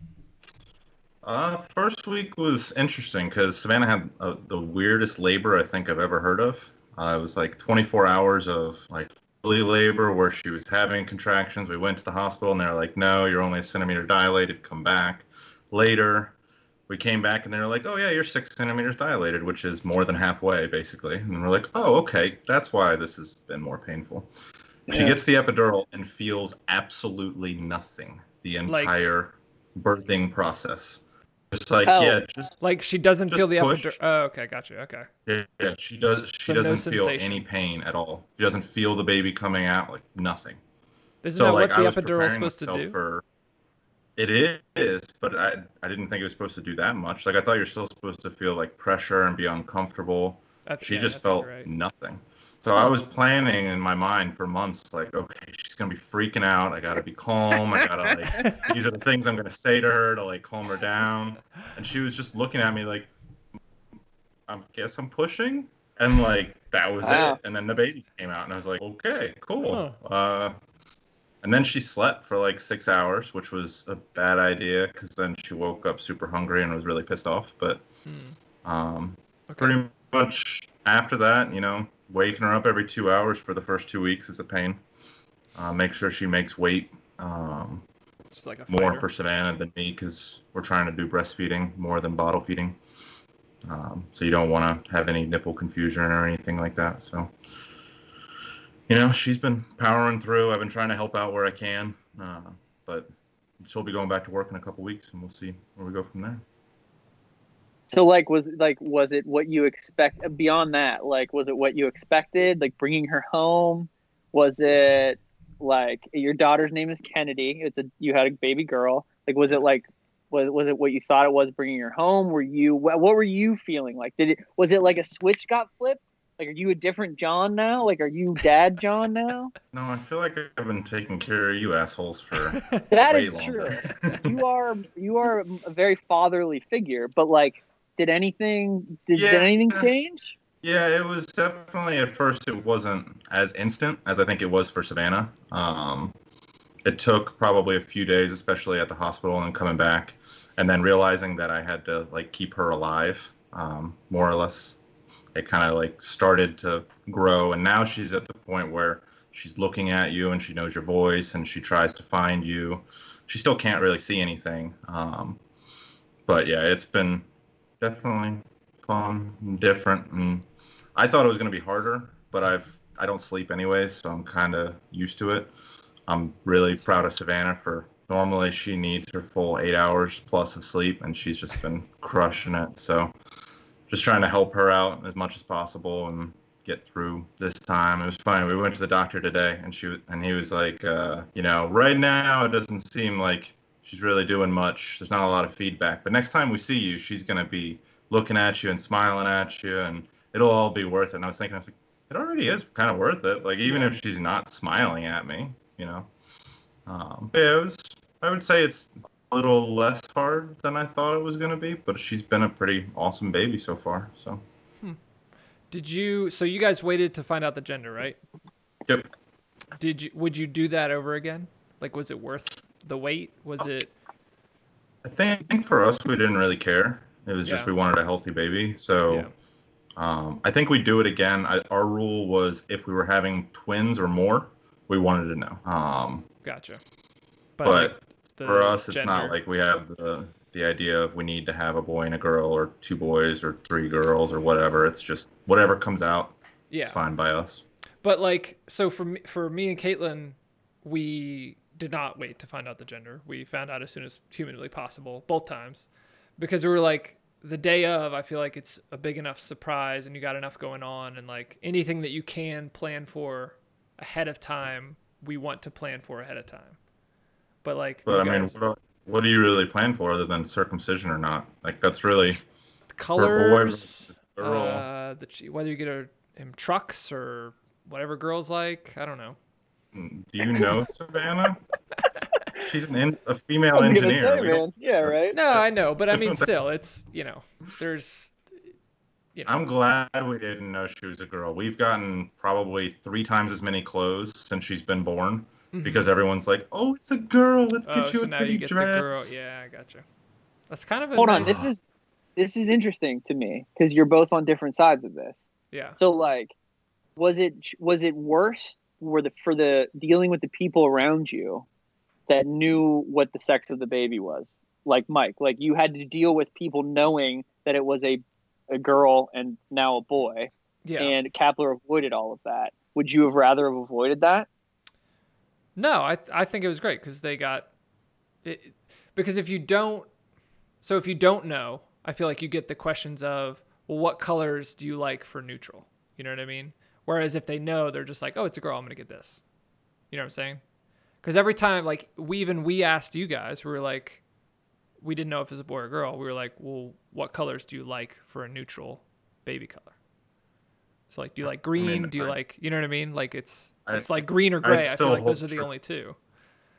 First week was interesting because Savannah had the weirdest labor I think I've ever heard of. It was like 24 hours of like early labor where she was having contractions. We went to the hospital and they're like, no, you're only a centimeter dilated. Come back. Later, we came back and they're like, oh yeah, you're 6 centimeters dilated, which is more than halfway basically. And we're like, oh okay, that's why this has been more painful. Yeah. She gets the epidural and feels absolutely nothing the entire birthing process. Just like just like she doesn't just feel the push. epidural. Oh, okay, gotcha. Okay. Yeah, she does. She So no doesn't feel sensation. any pain at all. She doesn't feel the baby coming out, like nothing. Isn't So that like what I the was epidural is preparing supposed to myself do? for. It is, but I didn't think it was supposed to do that much. Like I thought you're still supposed to feel like pressure and be uncomfortable. She just felt nothing. So I was planning in my mind for months, like, okay, she's gonna be freaking out. I gotta be calm. I gotta like, these are the things I'm gonna say to her to like calm her down. And she was just looking at me like, I guess I'm pushing, and like that was it. And then the baby came out, and I was like, okay, cool. And then she slept for like 6 hours, which was a bad idea because then she woke up super hungry and was really pissed off. But pretty much after that, you know, waking her up every 2 hours for the first 2 weeks is a pain. Make sure she makes weight. Just like a more fighter. for Savannah than me because we're trying to do breastfeeding more than bottle feeding. So you don't want to have any nipple confusion or anything like that. So, you know, she's been powering through. I've been trying to help out where I can, but she'll be going back to work in a couple weeks, and we'll see where we go from there. So, was it what you expect? Beyond that, like, was it what you expected? Like, bringing her home? Was it like your daughter's name is Kennedy? You had a baby girl. Like, was it like? Was it what you thought it was bringing her home? What were you feeling like? Was it like a switch got flipped? Like, are you a different John now? Like, are you Dad John now? No, I feel like I've been taking care of you assholes for That way is longer. True. You are a very fatherly figure, but like, did anything change? Yeah, it was definitely at first it wasn't as instant as I think it was for Savannah. It took probably a few days, especially at the hospital and coming back, and then realizing that I had to like keep her alive, more or less. It kind of like started to grow, and now she's at the point where she's looking at you and she knows your voice and she tries to find you. She still can't really see anything, but yeah, it's been definitely fun and different, and I thought it was going to be harder, but I don't sleep anyways, so I'm kind of used to it. I'm really proud of Savannah for normally she needs her full 8 hours plus of sleep, and she's just been crushing it. So just trying to help her out as much as possible and get through this time. It was funny. We went to the doctor today, and he was like, right now it doesn't seem like she's really doing much. There's not a lot of feedback. But next time we see you, she's gonna be looking at you and smiling at you, and it'll all be worth it. And I was like, it already is kind of worth it. Like even if she's not smiling at me, But yeah, I would say it's a little less hard than I thought it was gonna be. But she's been a pretty awesome baby so far. So. So you guys waited to find out the gender, right? Yep. Would you do that over again? Like, was it worth the wait? Was it? I think for us, we didn't really care. It was just we wanted a healthy baby. So I think we'd do it again. Our rule was if we were having twins or more, we wanted to know. Gotcha. But for us, it's gender. not like we have the idea of we need to have a boy and a girl or 2 boys or 3 girls or whatever. It's just whatever comes out. It's fine by us. But like, so for me and Caitlin, we did not wait to find out the gender. We found out as soon as humanly possible, both times, because we were like, the day of, I feel like it's a big enough surprise and you got enough going on, and like anything that you can plan for ahead of time, we want to plan for ahead of time. But like, what do you really plan for other than circumcision or not? Like that's really colors, whether you get him trucks or whatever girls like. I don't know. Do you know Savannah? She's a female I was engineer. Gonna say, man. Yeah, right. No, I know, but I mean, still, it's there's. I'm glad we didn't know she was a girl. We've gotten probably 3 times as many clothes since she's been born. Because everyone's like, "Oh, it's a girl. Let's get you a pretty dress." The girl. Yeah, I gotcha. That's kind of Hold on. This is interesting to me because you're both on different sides of this. Yeah. So like, was it worse for the dealing with the people around you that knew what the sex of the baby was? Like Mike, like you had to deal with people knowing that it was a girl and now a boy. Yeah. And Kapler avoided all of that. Would you have rather have avoided that? No, I think it was great because they got it. Because if you don't know, I feel like you get the questions of, well, what colors do you like for neutral? You know what I mean? Whereas if they know, they're just like, oh, it's a girl, I'm gonna get this. You know what I'm saying? Because every time, like we asked you guys, we were like, we didn't know if it was a boy or a girl. We were like, well, what colors do you like for a neutral baby color? So like, do you like green? Do you like, you know what I mean? Like it's like green or gray. I feel like those are the only two.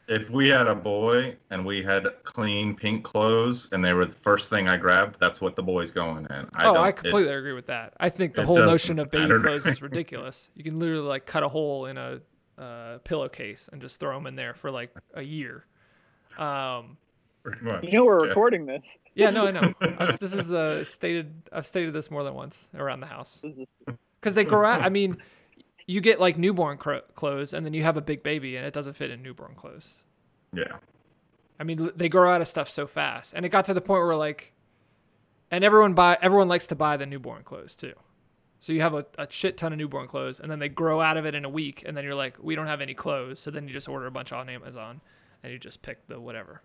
If we had a boy and we had clean pink clothes and they were the first thing I grabbed, that's what the boy's going in. I completely agree with that. I think the whole notion of baby clothes is ridiculous. You can literally like cut a hole in a pillowcase and just throw them in there for like a year. Pretty much. We're recording this. Yeah, no, I know. I've stated this more than once around the house. Because they grow out. I mean, you get like newborn clothes, and then you have a big baby, and it doesn't fit in newborn clothes. Yeah. I mean, they grow out of stuff so fast, and it got to the point where like, and everyone likes to buy the newborn clothes too. So you have a shit ton of newborn clothes, and then they grow out of it in a week, and then you're like, we don't have any clothes, so then you just order a bunch on Amazon, and you just pick the whatever.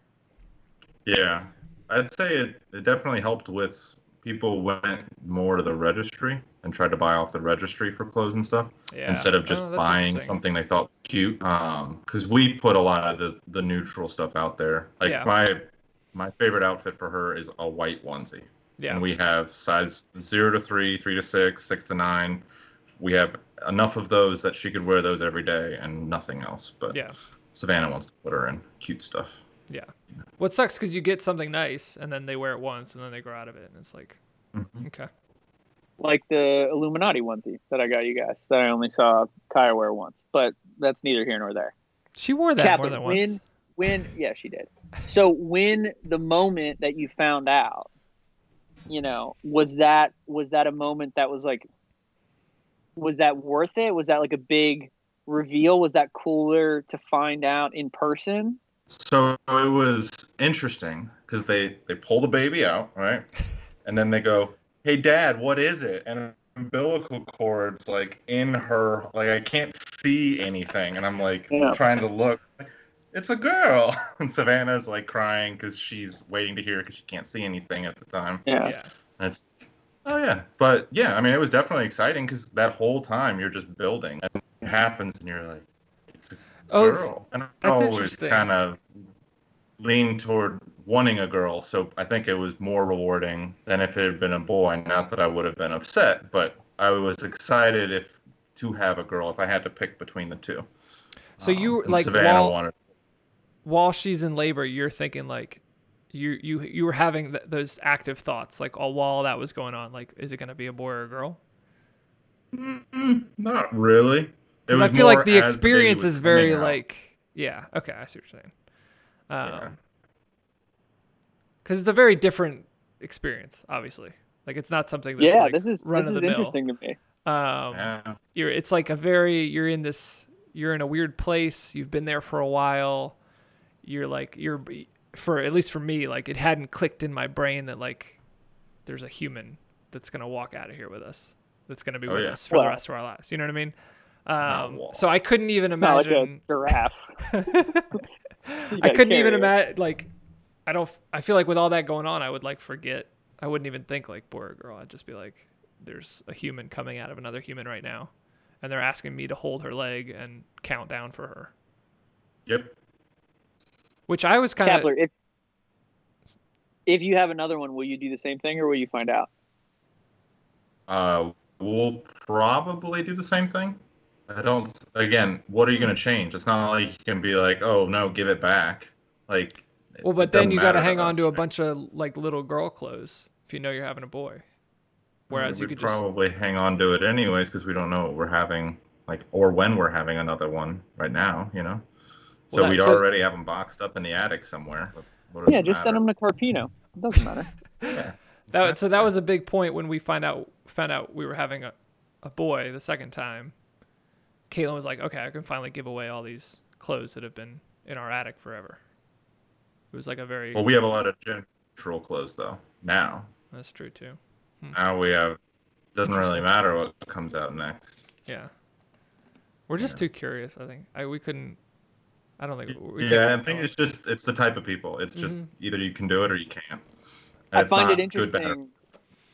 Yeah, I'd say it definitely helped with people went more to the registry and tried to buy off the registry for clothes and stuff instead of just buying something they thought was cute. Because we put a lot of the neutral stuff out there. Like my favorite outfit for her is a white onesie. Yeah. And we have size 0 to 3, 3 to 6, 6 to 9. We have enough of those that she could wear those every day and nothing else. But Savannah wants to put her in cute stuff. Yeah. What sucks because you get something nice and then they wear it once and then they grow out of it and it's like, okay. Like the Illuminati onesie that I got you guys that I only saw Kaya wear once, but that's neither here nor there. She wore that more than once. Yeah, she did. So when the moment that you found out, was that a moment that was like, was that worth it? Was that like a big reveal? Was that cooler to find out in person? So it was interesting because they pull the baby out, right? And then they go, hey, Dad, what is it? And umbilical cord's like in her, like I can't see anything. And I'm like trying to look. It's a girl. And Savannah's like crying because she's waiting to hear because she can't see anything at the time. Yeah. And it's, Oh yeah, but yeah, I mean, it was definitely exciting because that whole time you're just building, and it happens, and you're like, it's a girl, and I that's always interesting. kind of lean toward wanting a girl, so I think it was more rewarding than if it had been a boy. Not that I would have been upset, but I was excited to have a girl if I had to pick between the two. So you And like Savannah wanted. while she's in labor, you're thinking like you were having those active thoughts like all while that was going on. Like, is it going to be a boy or a girl? Not really. It Because I was feel like more the as the baby experience was is coming very out. like, yeah, okay, I see what you're saying. Yeah. Because it's a very different experience, obviously. Like it's not something that's Yeah, like this is run of the mill. interesting to me. Yeah. It's like you're in a weird place. You've been there for a while. You're for at least for me, like it hadn't clicked in my brain that like there's a human that's gonna walk out of here with us. That's gonna be with yeah. us for the rest of our lives. You know what I mean? So I couldn't even It's not like a imagine. giraffe. I couldn't even imagine. Like, I feel like with all that going on, I would like forget. I wouldn't even think like boy or girl. I'd just be like, there's a human coming out of another human right now, and they're asking me to hold her leg and count down for her. Yep. Which I was kind of. Kapler, if you have another one, will you do the same thing or will you find out? We'll probably do the same thing. I don't. Again, what are you going to change? It's not like you can be like, oh no, give it back. Like. Well, but then you got to hang on to a bunch of like little girl clothes if you know you're having a boy. Whereas you could probably hang on to it anyways because we don't know what we're having, like, or when we're having another one right now, you know. So we'd already have them boxed up in the attic somewhere. Yeah, just send them to Carpino. It doesn't matter. Yeah. So that was a big point when we found out we were having a boy the second time. Caitlin was like, okay, I can finally give away all these clothes that have been in our attic forever. It was like a very. Well, we have a lot of genital clothes though now. That's true too. Now we have. Doesn't really matter what comes out next. Yeah. We're just too curious. I think we couldn't. I don't think. I think it's the type of people. It's just either you can do it or you can't. And I find it interesting.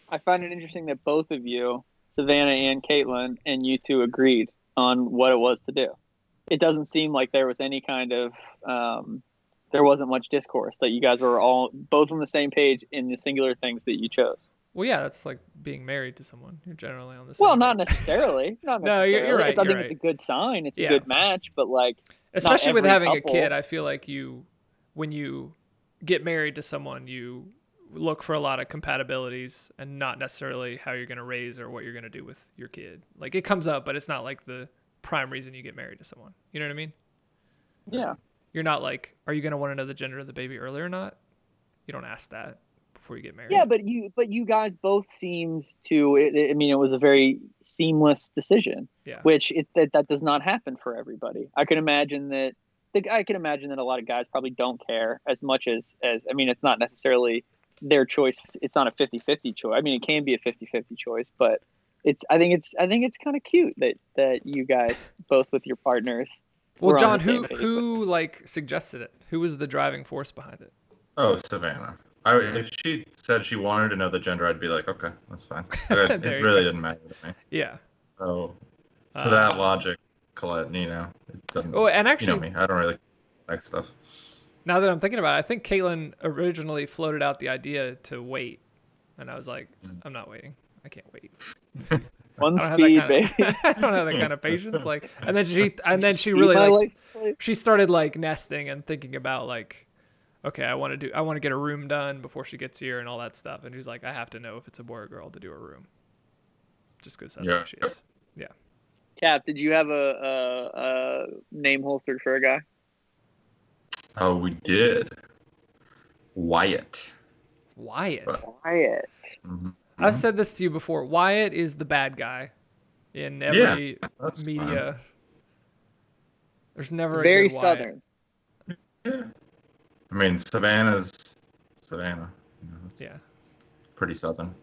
I find it interesting that both of you, Savannah and Caitlin, and you two agreed on what it was to do. It doesn't seem like there was any kind of. There wasn't much discourse, that you guys were all both on the same page in the singular things that you chose. Well, yeah, that's like being married to someone. You're generally on the same. Well, not necessarily. Not necessarily. No, you're right. I think it's a good sign. It's a good match, but like, especially with having a kid, I feel like when you get married to someone, you look for a lot of compatibilities and not necessarily how you're going to raise or what you're going to do with your kid. Like it comes up, but it's not like the prime reason you get married to someone. You know what I mean? Yeah. You're not like, are you going to want to know the gender of the baby early or not? You don't ask that before you get married. Yeah, but you guys both seemed to. I mean, it was a very seamless decision. Yeah. Which that does not happen for everybody. I can imagine that. I can imagine that a lot of guys probably don't care as much as. I mean, it's not necessarily their choice. It's not a 50-50 choice. I mean, it can be a 50-50 choice, but I think it's kind of cute that you guys both with your partners. Well, John, who like suggested it? Who was the driving force behind it? Oh, Savannah. If she said she wanted to know the gender, I'd be like, okay, that's fine. It really didn't matter to me. Yeah. So, to that logic, Colette, it doesn't. Oh, and actually, you know me, I don't really like stuff. Now that I'm thinking about it, I think Caitlin originally floated out the idea to wait, and I was like, I'm not waiting. I can't wait. One speed, baby. I don't have that kind of patience. Like, and then she really like she started like nesting and thinking about like, okay, I want to get a room done before she gets here and all that stuff. And she's like, I have to know if it's a boy or girl to do a room, just because that's what she is. Yeah. Cap, did you have a name holstered for a guy? Oh, we did. Wyatt. Mm-hmm. I've said this to you before. Wyatt is the bad guy in every media. Fine. There's never very a good southern. Yeah. I mean, Savannah. Yeah. Pretty southern.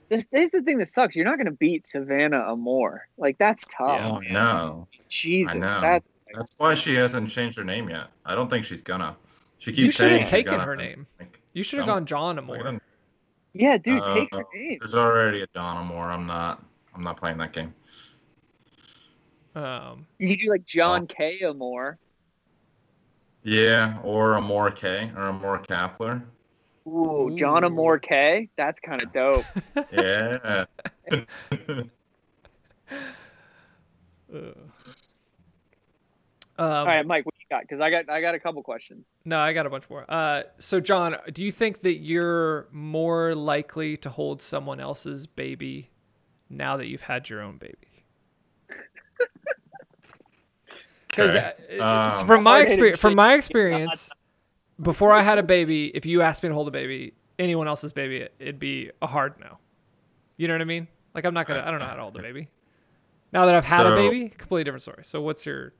This is the thing that sucks. You're not going to beat Savannah Amore. Like, that's tough. Yeah, no. Jesus. I know. That's why she hasn't changed her name yet. I don't think she's gonna. She keeps saying she's gonna. You should have taken her name. You should have gone John Amore. Yeah, dude, take her name. There's already a Donna Moore. I'm not playing that game. You could do like John K. Amore. Yeah, or a Moore K or a Moore Kapler. Ooh, John Amore K. That's kind of dope. Yeah. All right, Mike, what you got? Because I got a couple questions. No, I got a bunch more. So John, do you think that you're more likely to hold someone else's baby now that you've had your own baby? Because from my experience, before I had a baby, if you asked me to hold a baby, anyone else's baby, it'd be a hard no. You know what I mean? Like I don't know how to hold a baby. Now that I've had a baby, completely different story. So what's your?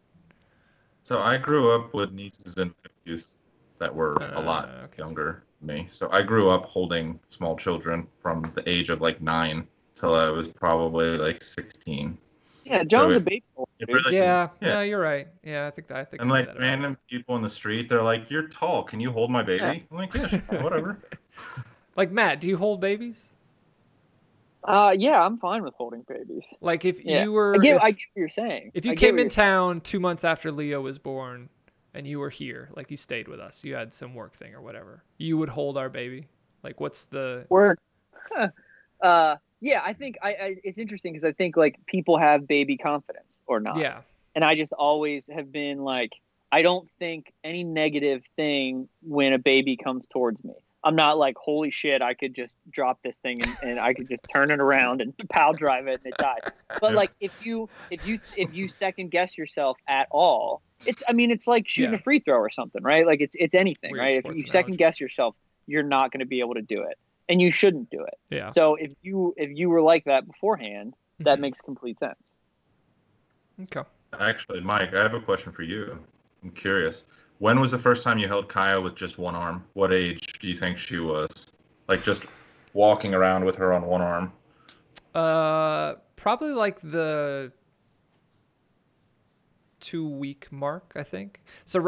So I grew up with nieces and nephews that were a lot younger than me. So I grew up holding small children from the age of like 9 till I was probably like 16. Yeah, John's a baby. No, you're right. Yeah, I think. And like random people in the street, they're like, "You're tall. Can you hold my baby?" Yeah. I'm like, "Yeah, sure, whatever." Like Matt, do you hold babies? Yeah, I'm fine with holding babies. Like if you were, I get what you're saying. If you came in town 2 months after Leo was born, and you were here, like you stayed with us, you had some work thing or whatever, you would hold our baby. Like, what's the work? Yeah, I think it's interesting because I think like people have baby confidence or not. Yeah. And I just always have been like, I don't think any negative thing when a baby comes towards me. I'm not like, holy shit, I could just drop this thing and I could just turn it around and pow drive it and it dies. But like if you second guess yourself at all, it's like shooting a free throw or something, right? Like it's anything, right? If you second guess yourself, you're not going to be able to do it. And you shouldn't do it. Yeah. So if you were like that beforehand, that makes complete sense. Okay. Actually, Mike, I have a question for you. I'm curious. When was the first time you held Kaya with just one arm? What age do you think she was? Like just walking around with her on one arm? Probably like the 2-week mark, I think. So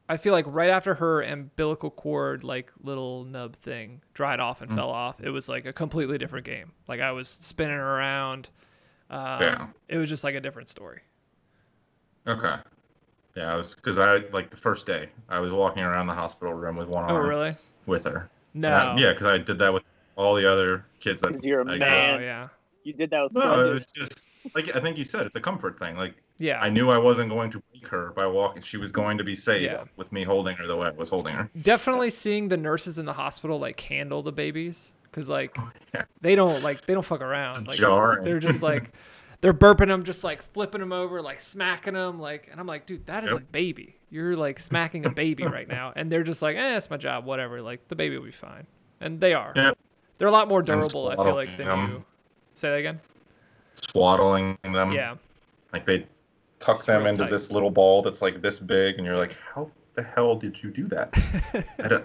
I feel like right after her umbilical cord, like little nub thing dried off and fell off, it was like a completely different game. Like I was spinning around. It was just like a different story. Okay. Yeah, because like the first day I was walking around the hospital room with one arm. Oh, really? With her. No. Because I did that with all the other kids that. Because you're a man. Oh, yeah. You did that with. No, it was just like I think you said, it's a comfort thing. Like yeah, I knew I wasn't going to break her by walking. She was going to be safe with me holding her the way I was holding her. Definitely seeing the nurses in the hospital like handle the babies because like they don't fuck around. Like they're just like. They're burping them, just like flipping them over, like smacking them, like, and I'm like, dude, that is a baby. You're like smacking a baby right now, and they're just like, it's my job, whatever. Like the baby will be fine, and they are. Yep. They're a lot more durable, I feel like, than you. Say that again. Swaddling them. Yeah. Like they tuck them into this little ball that's like this big, and you're like, how the hell did you do that?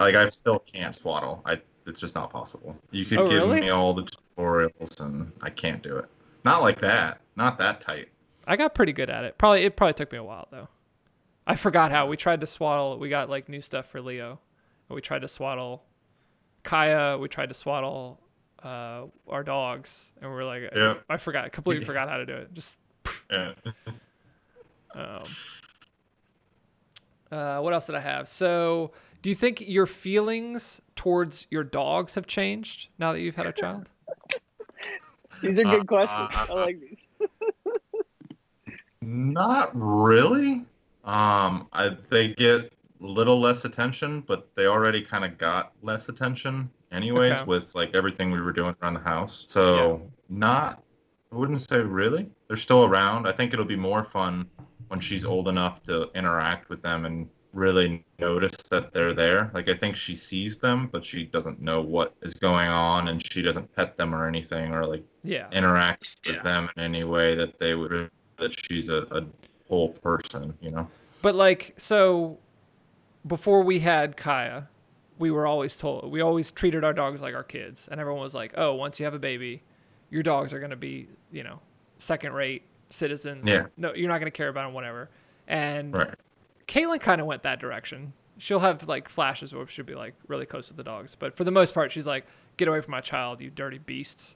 I still can't swaddle. It's just not possible. You could give me all the tutorials, and I can't do it. Not like that. Not that tight. I got pretty good at it. It probably took me a while though. I forgot how we tried to swaddle. We got like new stuff for Leo. We tried to swaddle Kaya. We tried to swaddle our dogs, and we're like, I completely forgot how to do it. Just. What else did I have? So, do you think your feelings towards your dogs have changed now that you've had a child? These are good questions. I like these. Not really. They get a little less attention, but they already kind of got less attention anyways with like everything we were doing around the house. So I wouldn't say really. They're still around. I think it'll be more fun when she's old enough to interact with them and really notice that they're there. Like I think she sees them, but she doesn't know what is going on, and she doesn't pet them or anything, or like interact with them in any way that they would. That she's a whole person, you know. But like, so before we had Kaya, we always treated our dogs like our kids, and everyone was like, oh, once you have a baby, your dogs are gonna be, second-rate citizens. Yeah. No, you're not gonna care about them, whatever. And Caitlin kind of went that direction. she'll have like flashes where she'll be like really close to the dogs, but for the most part, she's like, "Get away from my child, you dirty beasts."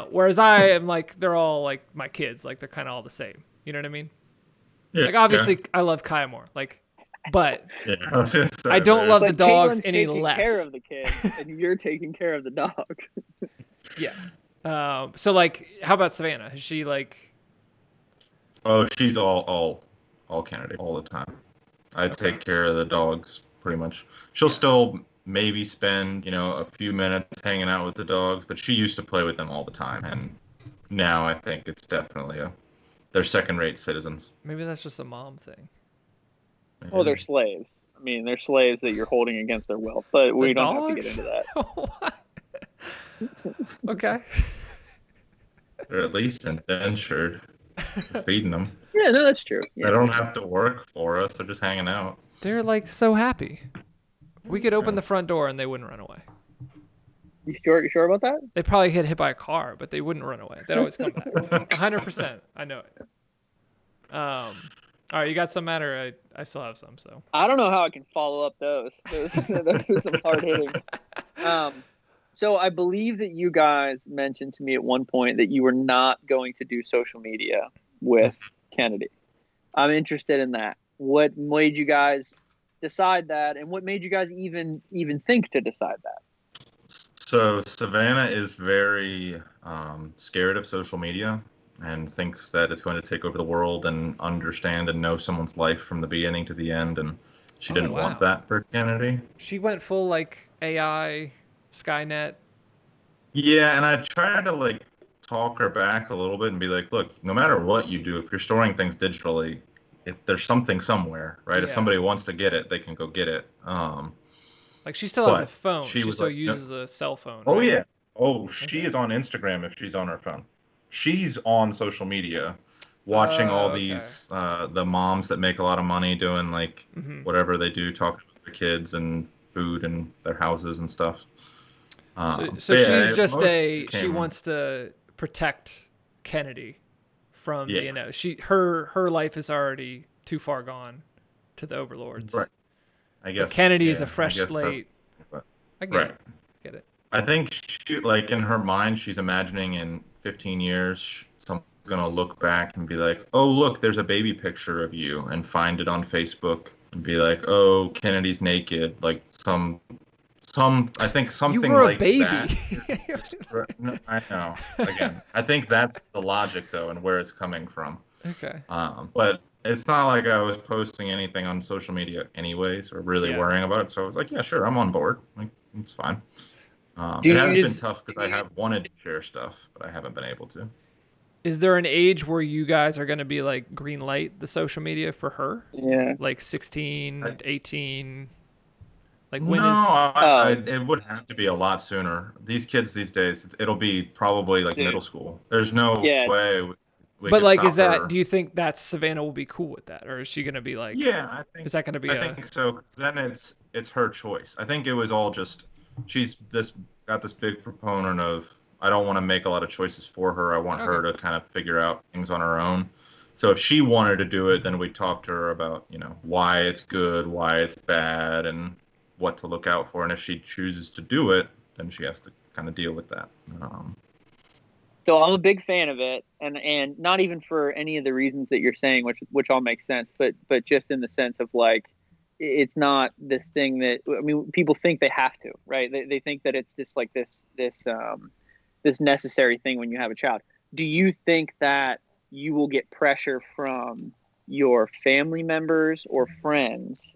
Whereas I am like, they're all like my kids, like they're kind of all the same. You know what I mean? Yeah. Like obviously, I love Kaya more. Like, but Yeah. I was gonna say, I don't love the But dogs Caitlin's any taking less. care of the kids, and you're taking care of the dog. Yeah. So like, how about Savannah? Is she like? Oh, she's all Kennedy all the time. I take care of the dogs pretty much. She'll still maybe spend, a few minutes hanging out with the dogs, but she used to play with them all the time, and now I think it's definitely they're second-rate citizens. Maybe that's just a mom thing. Well, they're slaves. I mean, they're slaves that you're holding against their will, but we don't have to get into that. What? Okay. They're at least indentured. We're feeding them. Yeah, no, that's true. Yeah. They don't have to work for us. They're just hanging out. They're like so happy. We could open the front door and they wouldn't run away. You sure about that? They probably get hit by a car, but they wouldn't run away. They'd always come back. 100%. I know it. All right, you got some, Matt, or I still have some, so. I don't know how I can follow up those. Those are some hard hitting. So I believe that you guys mentioned to me at one point that you were not going to do social media with Kennedy. I'm interested in that. What made you guys decide that, and what made you guys even think to decide that? So Savannah is very scared of social media and thinks that it's going to take over the world and understand and know someone's life from the beginning to the end, and she didn't want that for Kennedy. She went full like AI, Skynet. Yeah, and I tried to talk her back a little bit and be like, look, no matter what you do, if you're storing things digitally, if there's something somewhere, right? Yeah. If somebody wants to get it, they can go get it. Like she still has a phone. She still like, uses a cell phone. Oh right? yeah. Oh, she is on Instagram if she's on her phone. She's on social media, watching all these the moms that make a lot of money doing whatever they do, talking to their kids and food and their houses and stuff. So she's just she wants to protect Kennedy from her life is already too far gone to the overlords. Right. I guess but Kennedy is a fresh slate. I get it. I think she, in her mind, she's imagining in 15 years, someone's gonna look back and be like, "Oh, look, there's a baby picture of you," and find it on Facebook and be like, "Oh, Kennedy's naked," I think something you were like a baby. that. No, I know. Again, I think that's the logic though, and where it's coming from. Okay. But it's not like I was posting anything on social media anyways, or really worrying about it. So I was like, yeah, sure, I'm on board. It's fine. It has been tough because I have wanted to share stuff, but I haven't been able to. Is there an age where you guys are going to be green light the social media for her? Yeah. 16, 18? When it would have to be a lot sooner. These kids these days, it'll be probably middle school. There's no way we but could is that, her. do you think that Savannah will be cool with that? Or is she going to be yeah, I think, is that going to be I think so. Then it's her choice. I think it was all just, she's got this big proponent of, I don't want to make a lot of choices for her. I want her to kind of figure out things on her own. So if she wanted to do it, then we'd talk to her about, why it's good, why it's bad, and what to look out for. And if she chooses to do it, then she has to kind of deal with that. So I'm a big fan of it, and not even for any of the reasons that you're saying, which all makes sense, but just in the sense of it's not this thing that, I mean, people think they have to, right? They think that it's just this necessary thing when you have a child. Do you think that you will get pressure from your family members or friends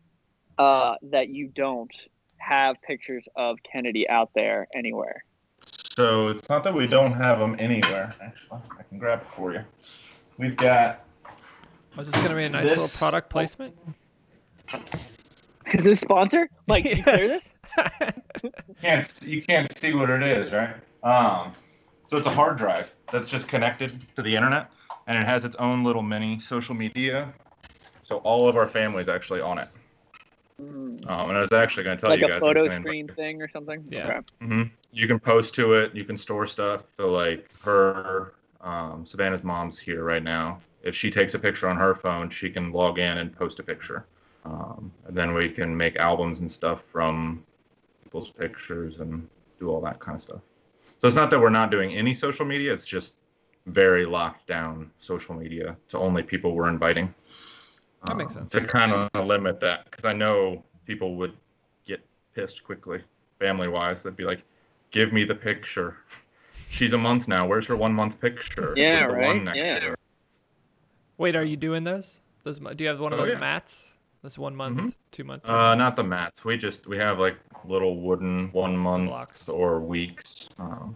that you don't have pictures of Kennedy out there anywhere? So it's not that we don't have them anywhere. Actually, I can grab it for you. We've got. Is this going to be a nice little product placement? Is this sponsor? Can you clear this? You can't see what it is, right? So it's a hard drive that's just connected to the internet, and it has its own little mini social media. So all of our family is actually on it. And I was actually going to tell you guys. Like a photo screen thing or something? Yeah. Okay. Mm-hmm. You can post to it. You can store stuff. So her, Savannah's mom's here right now. If she takes a picture on her phone, she can log in and post a picture. And then we can make albums and stuff from people's pictures and do all that kind of stuff. So it's not that we're not doing any social media. It's just very locked down social media to only people we're inviting. That makes sense. To kind of limit that, because I know people would get pissed quickly, family-wise. They'd be like, "Give me the picture. She's a month now. Where's her 1 month picture? Yeah, With the right. one next to her?" Wait, are you doing those? Do you have one of those yeah. mats? This 1 month, 2 month. Not the mats. We have like little wooden 1 month blocks. or weeks. I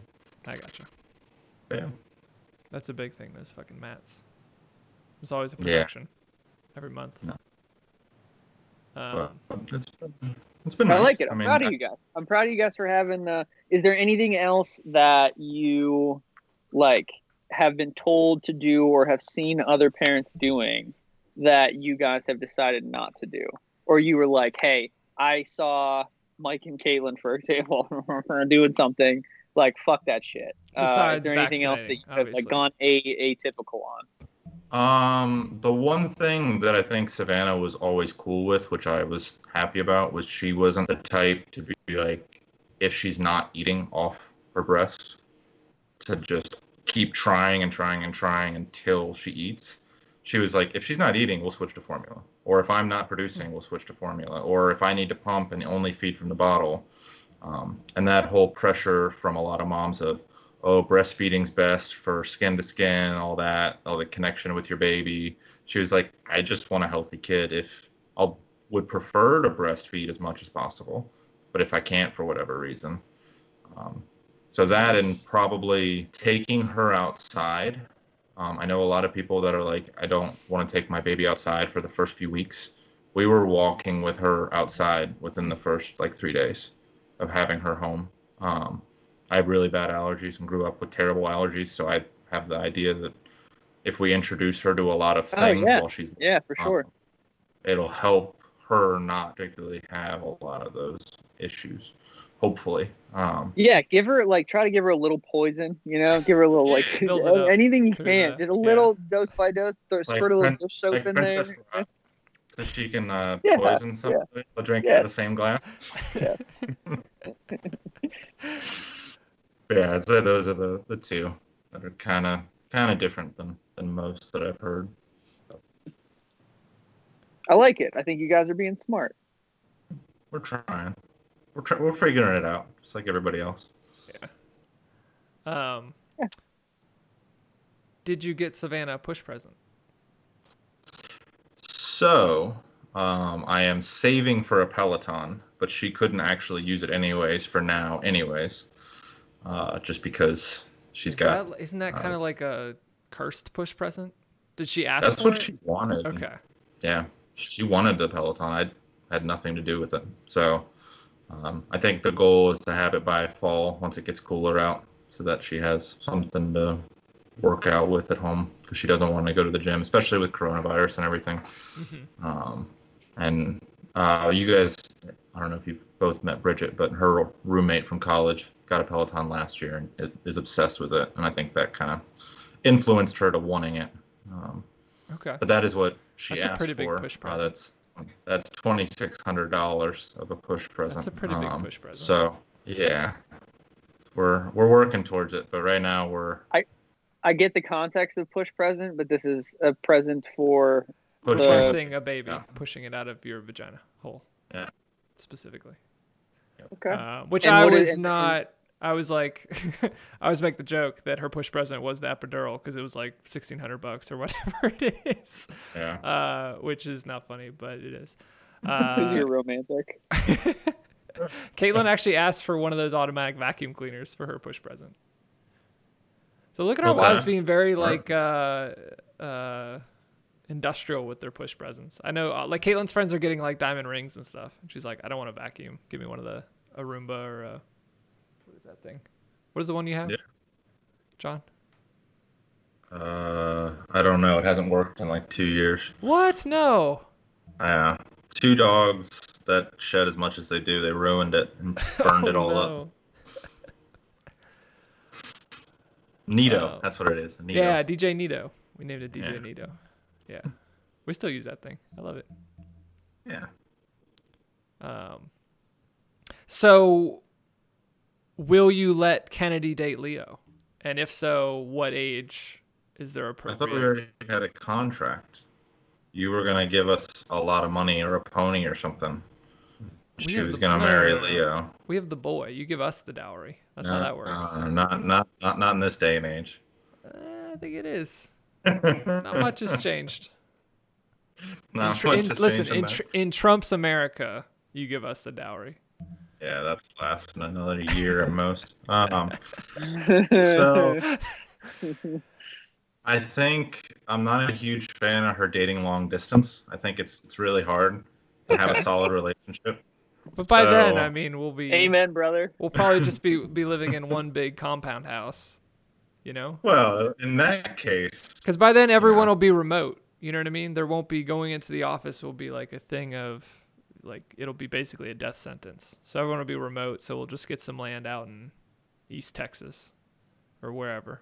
gotcha. Yeah. That's a big thing. Those fucking mats. There's always a production every month. No. Um, It's been I nice. like it. I'm proud of you guys. I'm proud of you guys for having. Is there anything else that you like have been told to do or have seen other parents doing that you guys have decided not to do, or you were like, "Hey, I saw Mike and Caitlin, for example, doing something like fuck that shit." Besides is there anything else that you have like gone atypical on? The one thing that I think Savannah was always cool with, which I was happy about, was she wasn't the type to be like, if she's not eating off her breast, to just keep trying and trying and trying until she eats. She was like, if she's not eating, we'll switch to formula. Or if I'm not producing, we'll switch to formula. Or if I need to pump and only feed from the bottle. And that whole pressure from a lot of moms of, oh, breastfeeding's best for skin to skin, all the connection with your baby. She was like, I just want a healthy kid. Would prefer to breastfeed as much as possible, but if I can't for whatever reason. So that and probably taking her outside. I know a lot of people that are like, I don't want to take my baby outside for the first few weeks. We were walking with her outside within the first like 3 days of having her home. I have really bad allergies and grew up with terrible allergies, so I have the idea that if we introduce her to a lot of things while she's for sure, it'll help her not particularly have a lot of those issues. Hopefully. Give her try to give her a little poison, give her a little anything you can, just a little dose by dose, squirt a little dish soap in there. So she can poison somebody or drink out of the same glass. Yeah. Yeah, I'd say those are the two that are kind of different than most that I've heard. I like it. I think you guys are being smart. We're trying. We're figuring it out, just like everybody else. Yeah. Did you get Savannah a push present? So, I am saving for a Peloton, but she couldn't actually use it anyways for now, anyways. Just because Isn't that kind of like a cursed push present? Did she ask for it? That's what she wanted. Okay. Yeah, she wanted the Peloton. I had nothing to do with it. So I think the goal is to have it by fall once it gets cooler out, so that she has something to work out with at home, because she doesn't want to go to the gym, especially with coronavirus and everything. And you guys, I don't know if you've both met Bridget, but her roommate from college got a Peloton last year and is obsessed with it. And I think that kind of influenced her to wanting it. Okay. But that is what she asked for. That's a pretty big push present. That's $2,600 of a push present. That's a pretty big push present. So yeah, we're working towards it. But right now I get the context of push present, but this is a present for birthing a baby, pushing it out of your vagina hole. Yeah. Specifically. Okay. Which I was not. I was like, I always make the joke that her push present was the epidural because it was like $1,600 or whatever it is. Yeah. Which is not funny, but it is. You're romantic. Caitlin actually asked for one of those automatic vacuum cleaners for her push present. So look at our wives being very like industrial with their push presents. I know like Caitlin's friends are getting like diamond rings and stuff. And she's like, I don't want a vacuum. Give me one of a Roomba or what is that thing? What is the one you have? Yeah. John? I don't know. It hasn't worked in like 2 years. What? No. Yeah. 2 dogs that shed as much as they do. They ruined it and burned it all up. Nito. That's what it is. Nito. Yeah, DJ Nito. We named it DJ Nito. Yeah. We still use that thing. I love it. Yeah. So, will you let Kennedy date Leo? And if so, what age is there I appropriate? thought we already had a contract. You were gonna give us a lot of money or a pony or something. We She have was the gonna no, marry no, no, no. Leo. We have the boy. You give us the dowry. That's how that works. Not in this day and age. I think it is. Not much has changed. Not much has Listen, changed in that. in Trump's America, you give us the dowry. Yeah, that's lasting another year at most. So I think I'm not a huge fan of her dating long distance. I think it's really hard to have a Okay. solid relationship. But by then, I So mean, Amen, brother. we'll probably just be living in one big compound house, you know? well, in that case, Because by then everyone Yeah. will be remote. You know what I mean? There won't be going into the office will be like a thing of like it'll be basically a death sentence. So everyone will be remote. So we'll just get some land out in East Texas or wherever.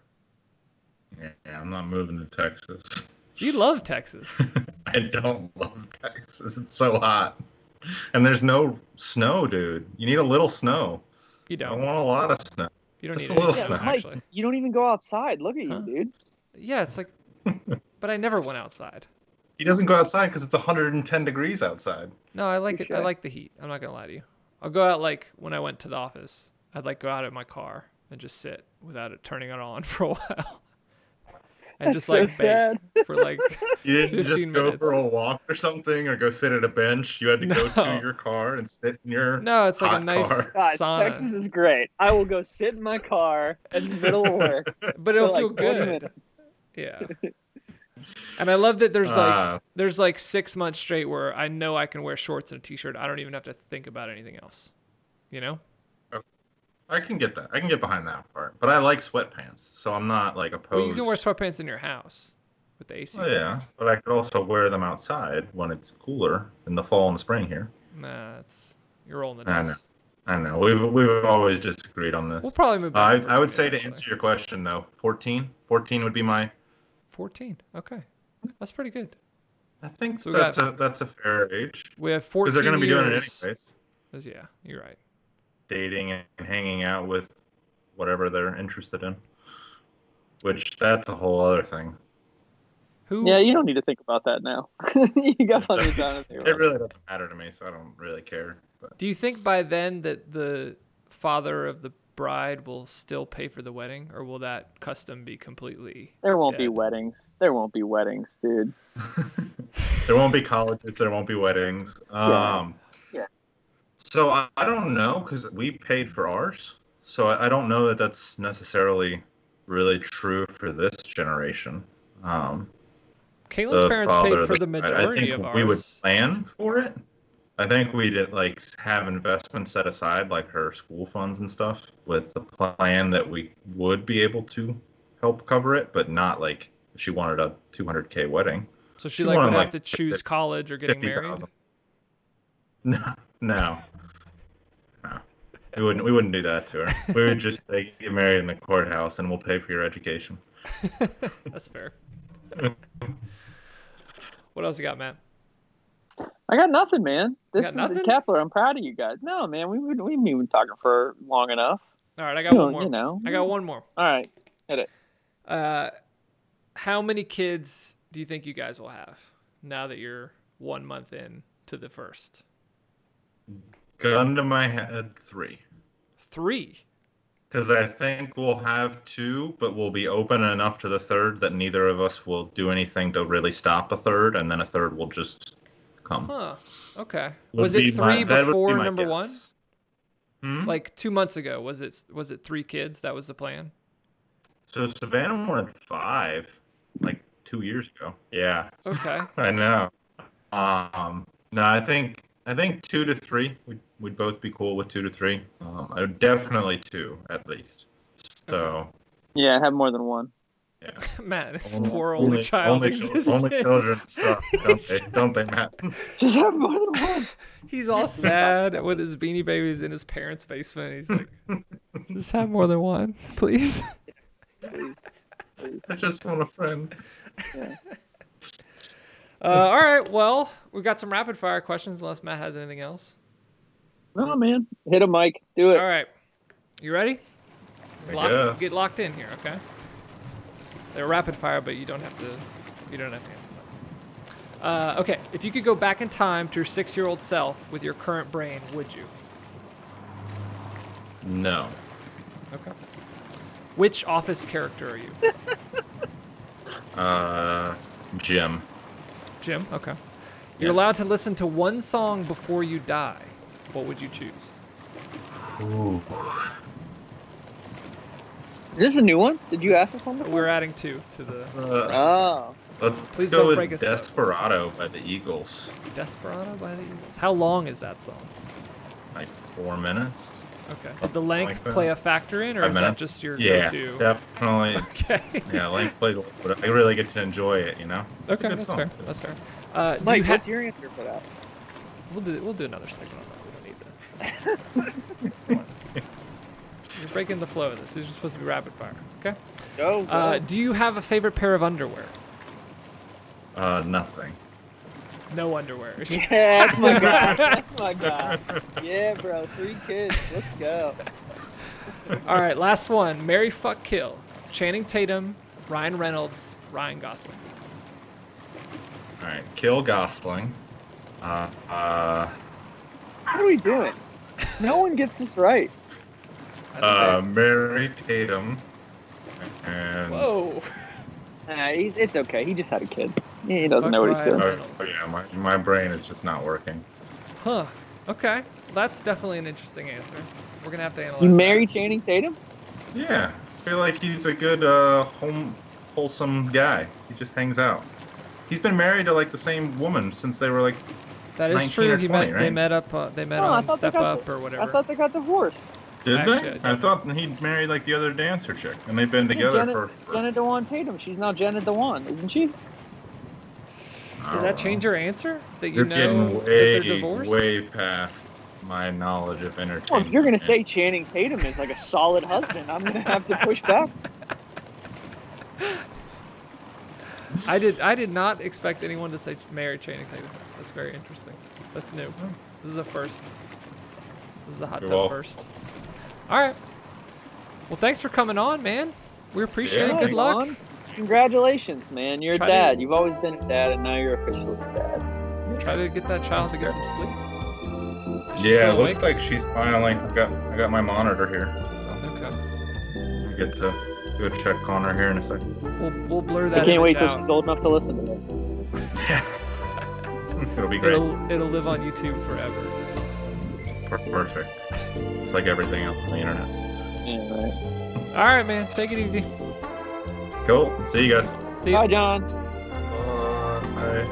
yeah, I'm not moving to Texas. You love Texas. I don't love Texas. It's so hot. And there's no snow, dude. You need a little snow. You I don't don't. want a lot of snow. You don't Just need a little any Yeah, snow, snow. Mike, actually. you don't even go outside. Look at Huh? you, dude. Yeah, it's like, but I never went outside. He doesn't go outside because it's 110 degrees outside. No, I like it. I Touche. like the heat. I'm not gonna lie to you. I'll go out like when I went to the office. I'd like go out in my car and just sit without it turning it on for a while. And That's just so like sad. bake for like You didn't 15 just go minutes. for a walk or something or go sit at a bench. You had to go to No. your car and sit in your No, it's like a hot nice car. Guys, sauna. Texas is great. I will go sit in my car in the middle of work But for it'll like feel 20 good. minutes. Yeah. And I love that Uh, there's like 6 months straight where I know I can wear shorts and a t-shirt. I don't even have to think about anything else. You know? I can get that. I can get behind that part. But I like sweatpants, so I'm not like opposed. Well, you can wear sweatpants in your house with the AC. Oh, yeah, but I could also wear them outside when it's cooler in the fall and the spring here. Nah, you're rolling the I know. dice. I know. We've always disagreed on this. We'll probably move back to I would Virginia say to eventually. answer your question though, 14. 14 would be my. 14. Okay. That's pretty good. I think So we that's a fair age We have 14 because they're going to be doing it years. anyways, Yeah, you're right. dating and hanging out with whatever they're interested in. Which that's a whole other thing. Who? Yeah, you don't need to think about that now. You got plenty of time to think It about it. really doesn't matter to me, so I don't really care. But Do you think by then that the father of the bride will still pay for the wedding, or will that custom be completely There won't be dead? weddings. There won't be weddings, dude. there won't be colleges. There won't be weddings. Yeah. So I don't know because we paid for ours. So I don't know that that's necessarily really true for this generation. Caitlin's parents father paid of for the bride. I majority think of ours. we would plan for it. I think we'd like have investments set aside, like her school funds and stuff, with the plan that we would be able to help cover it, but not like if she wanted a 200K wedding. So she she like would wanted, have like, to choose college or getting married. 50,000. No. We wouldn't do that to her. We would just say get married in the courthouse and we'll pay for your education. That's fair. What else you got, Matt? I got nothing, man. You This got is nothing? Kepler. I'm proud of you guys. No, man, we've been talking for long enough. All right, I got one more. You know. I got one more. All right, hit it. How many kids do you think you guys will have now that you're 1 month in to the first? Gun to my head, 3. 3. Because I think we'll have 2, but we'll be open enough to the third that neither of us will do anything to really stop a third, and then a third will just come. Huh. Okay. Would Was be it my- 3 that would be before my number guess. 1? Hmm? Like 2 months ago, was it 3 kids? That was the plan. So Savannah wanted 5, like 2 years ago. Yeah, Okay. I know. No, I think 2 to 3. We'd both be cool with 2 to 3. I would definitely 2 at least. So Yeah, have more than one. yeah. Matt, it's poor only child existence. Only children suck, don't they, Matt? Just have more than one. He's all sad with his Beanie Babies in his parents' basement. He's like, just have more than one, please. I just want a friend. Yeah. All right. Well, we've got some rapid fire questions unless Matt has anything else. No, man. Hit him, Mike. Do it. All right. You ready? guess. Get locked in here, okay? They're rapid fire, but you don't have to answer them. Okay. If you could go back in time to your 6-year-old self with your current brain, would you? No. Okay. Which Office character are you? Jim. Jim. Okay. You're allowed to listen to one song before you die. What would you choose? Ooh. Is this a new one? Did you ask this one before? We're adding 2 to the. Oh. Let's Please go don't with break us up. Desperado by the Eagles. Desperado by the Eagles. How long is that song? Like 4 minutes. Okay. Did the length like that. play a factor in, or 5 is minutes. that just your Yeah, go-to? definitely. Okay. Yeah, length plays a lot, but I really get to enjoy it, you know? It's a Okay, good that's song, fair. too. That's fair. Do Mike, you what's your answer for that? We'll do another segment on that. We don't need that. You're breaking the flow of this. This is supposed to be rapid fire. Okay. Go. Do you have a favorite pair of underwear? Nothing. No underwear. Yeah, that's my guy. That's my guy. Yeah, bro. 3 kids. Let's go. All right, last one. Marry, fuck, kill. Channing Tatum, Ryan Reynolds, Ryan Gosling. All right, kill Gosling. What are we doing? No one gets this right. Mary Tatum. And Whoa. It's okay. He just had a kid. He doesn't know what he's doing. Oh, yeah, my brain is just not working. Huh. Okay. That's definitely an interesting answer. We're gonna have to analyze. You that. marry Channing Tatum? Yeah, I feel like he's a good, wholesome guy. He just hangs out. He's been married to like the same woman since they were like That is 19 true. or They 20, right? met up. They met on Step Up or I whatever. thought they got divorced. Did Actually, they? I thought he married like the other dancer chick, and they've been together for. Jenna Dewan Tatum. She's now Jenna Dewan, isn't she? Does that change your answer? That you You're know getting that they're way, divorced? way past my knowledge of entertainment. Well, if you're gonna say Channing Tatum is like a solid husband, I'm gonna have to push back. I did not expect anyone to say marry Channing Tatum. That's very interesting. That's new. This is a first. This is a hot You're tub welcome. first. All right. Well, thanks for coming on, man. We appreciate Yeah, it. Good luck. Dawn. Congratulations, man. You're a Try dad. to- You've always been a dad, and now you're officially a dad. Try to get that child to get some sleep. Is she Yeah, still it looks awake? like she's finally. I got my monitor here. Okay. I get to do a check on her here in a second. We'll blur that. I can't wait image till out. she's old enough to listen to this. Yeah. It'll be great. It'll live on YouTube forever. Perfect. It's like everything else on the internet. Yeah, right. All right, man. Take it easy. Cool. See you guys. See you. Bye, John. Bye.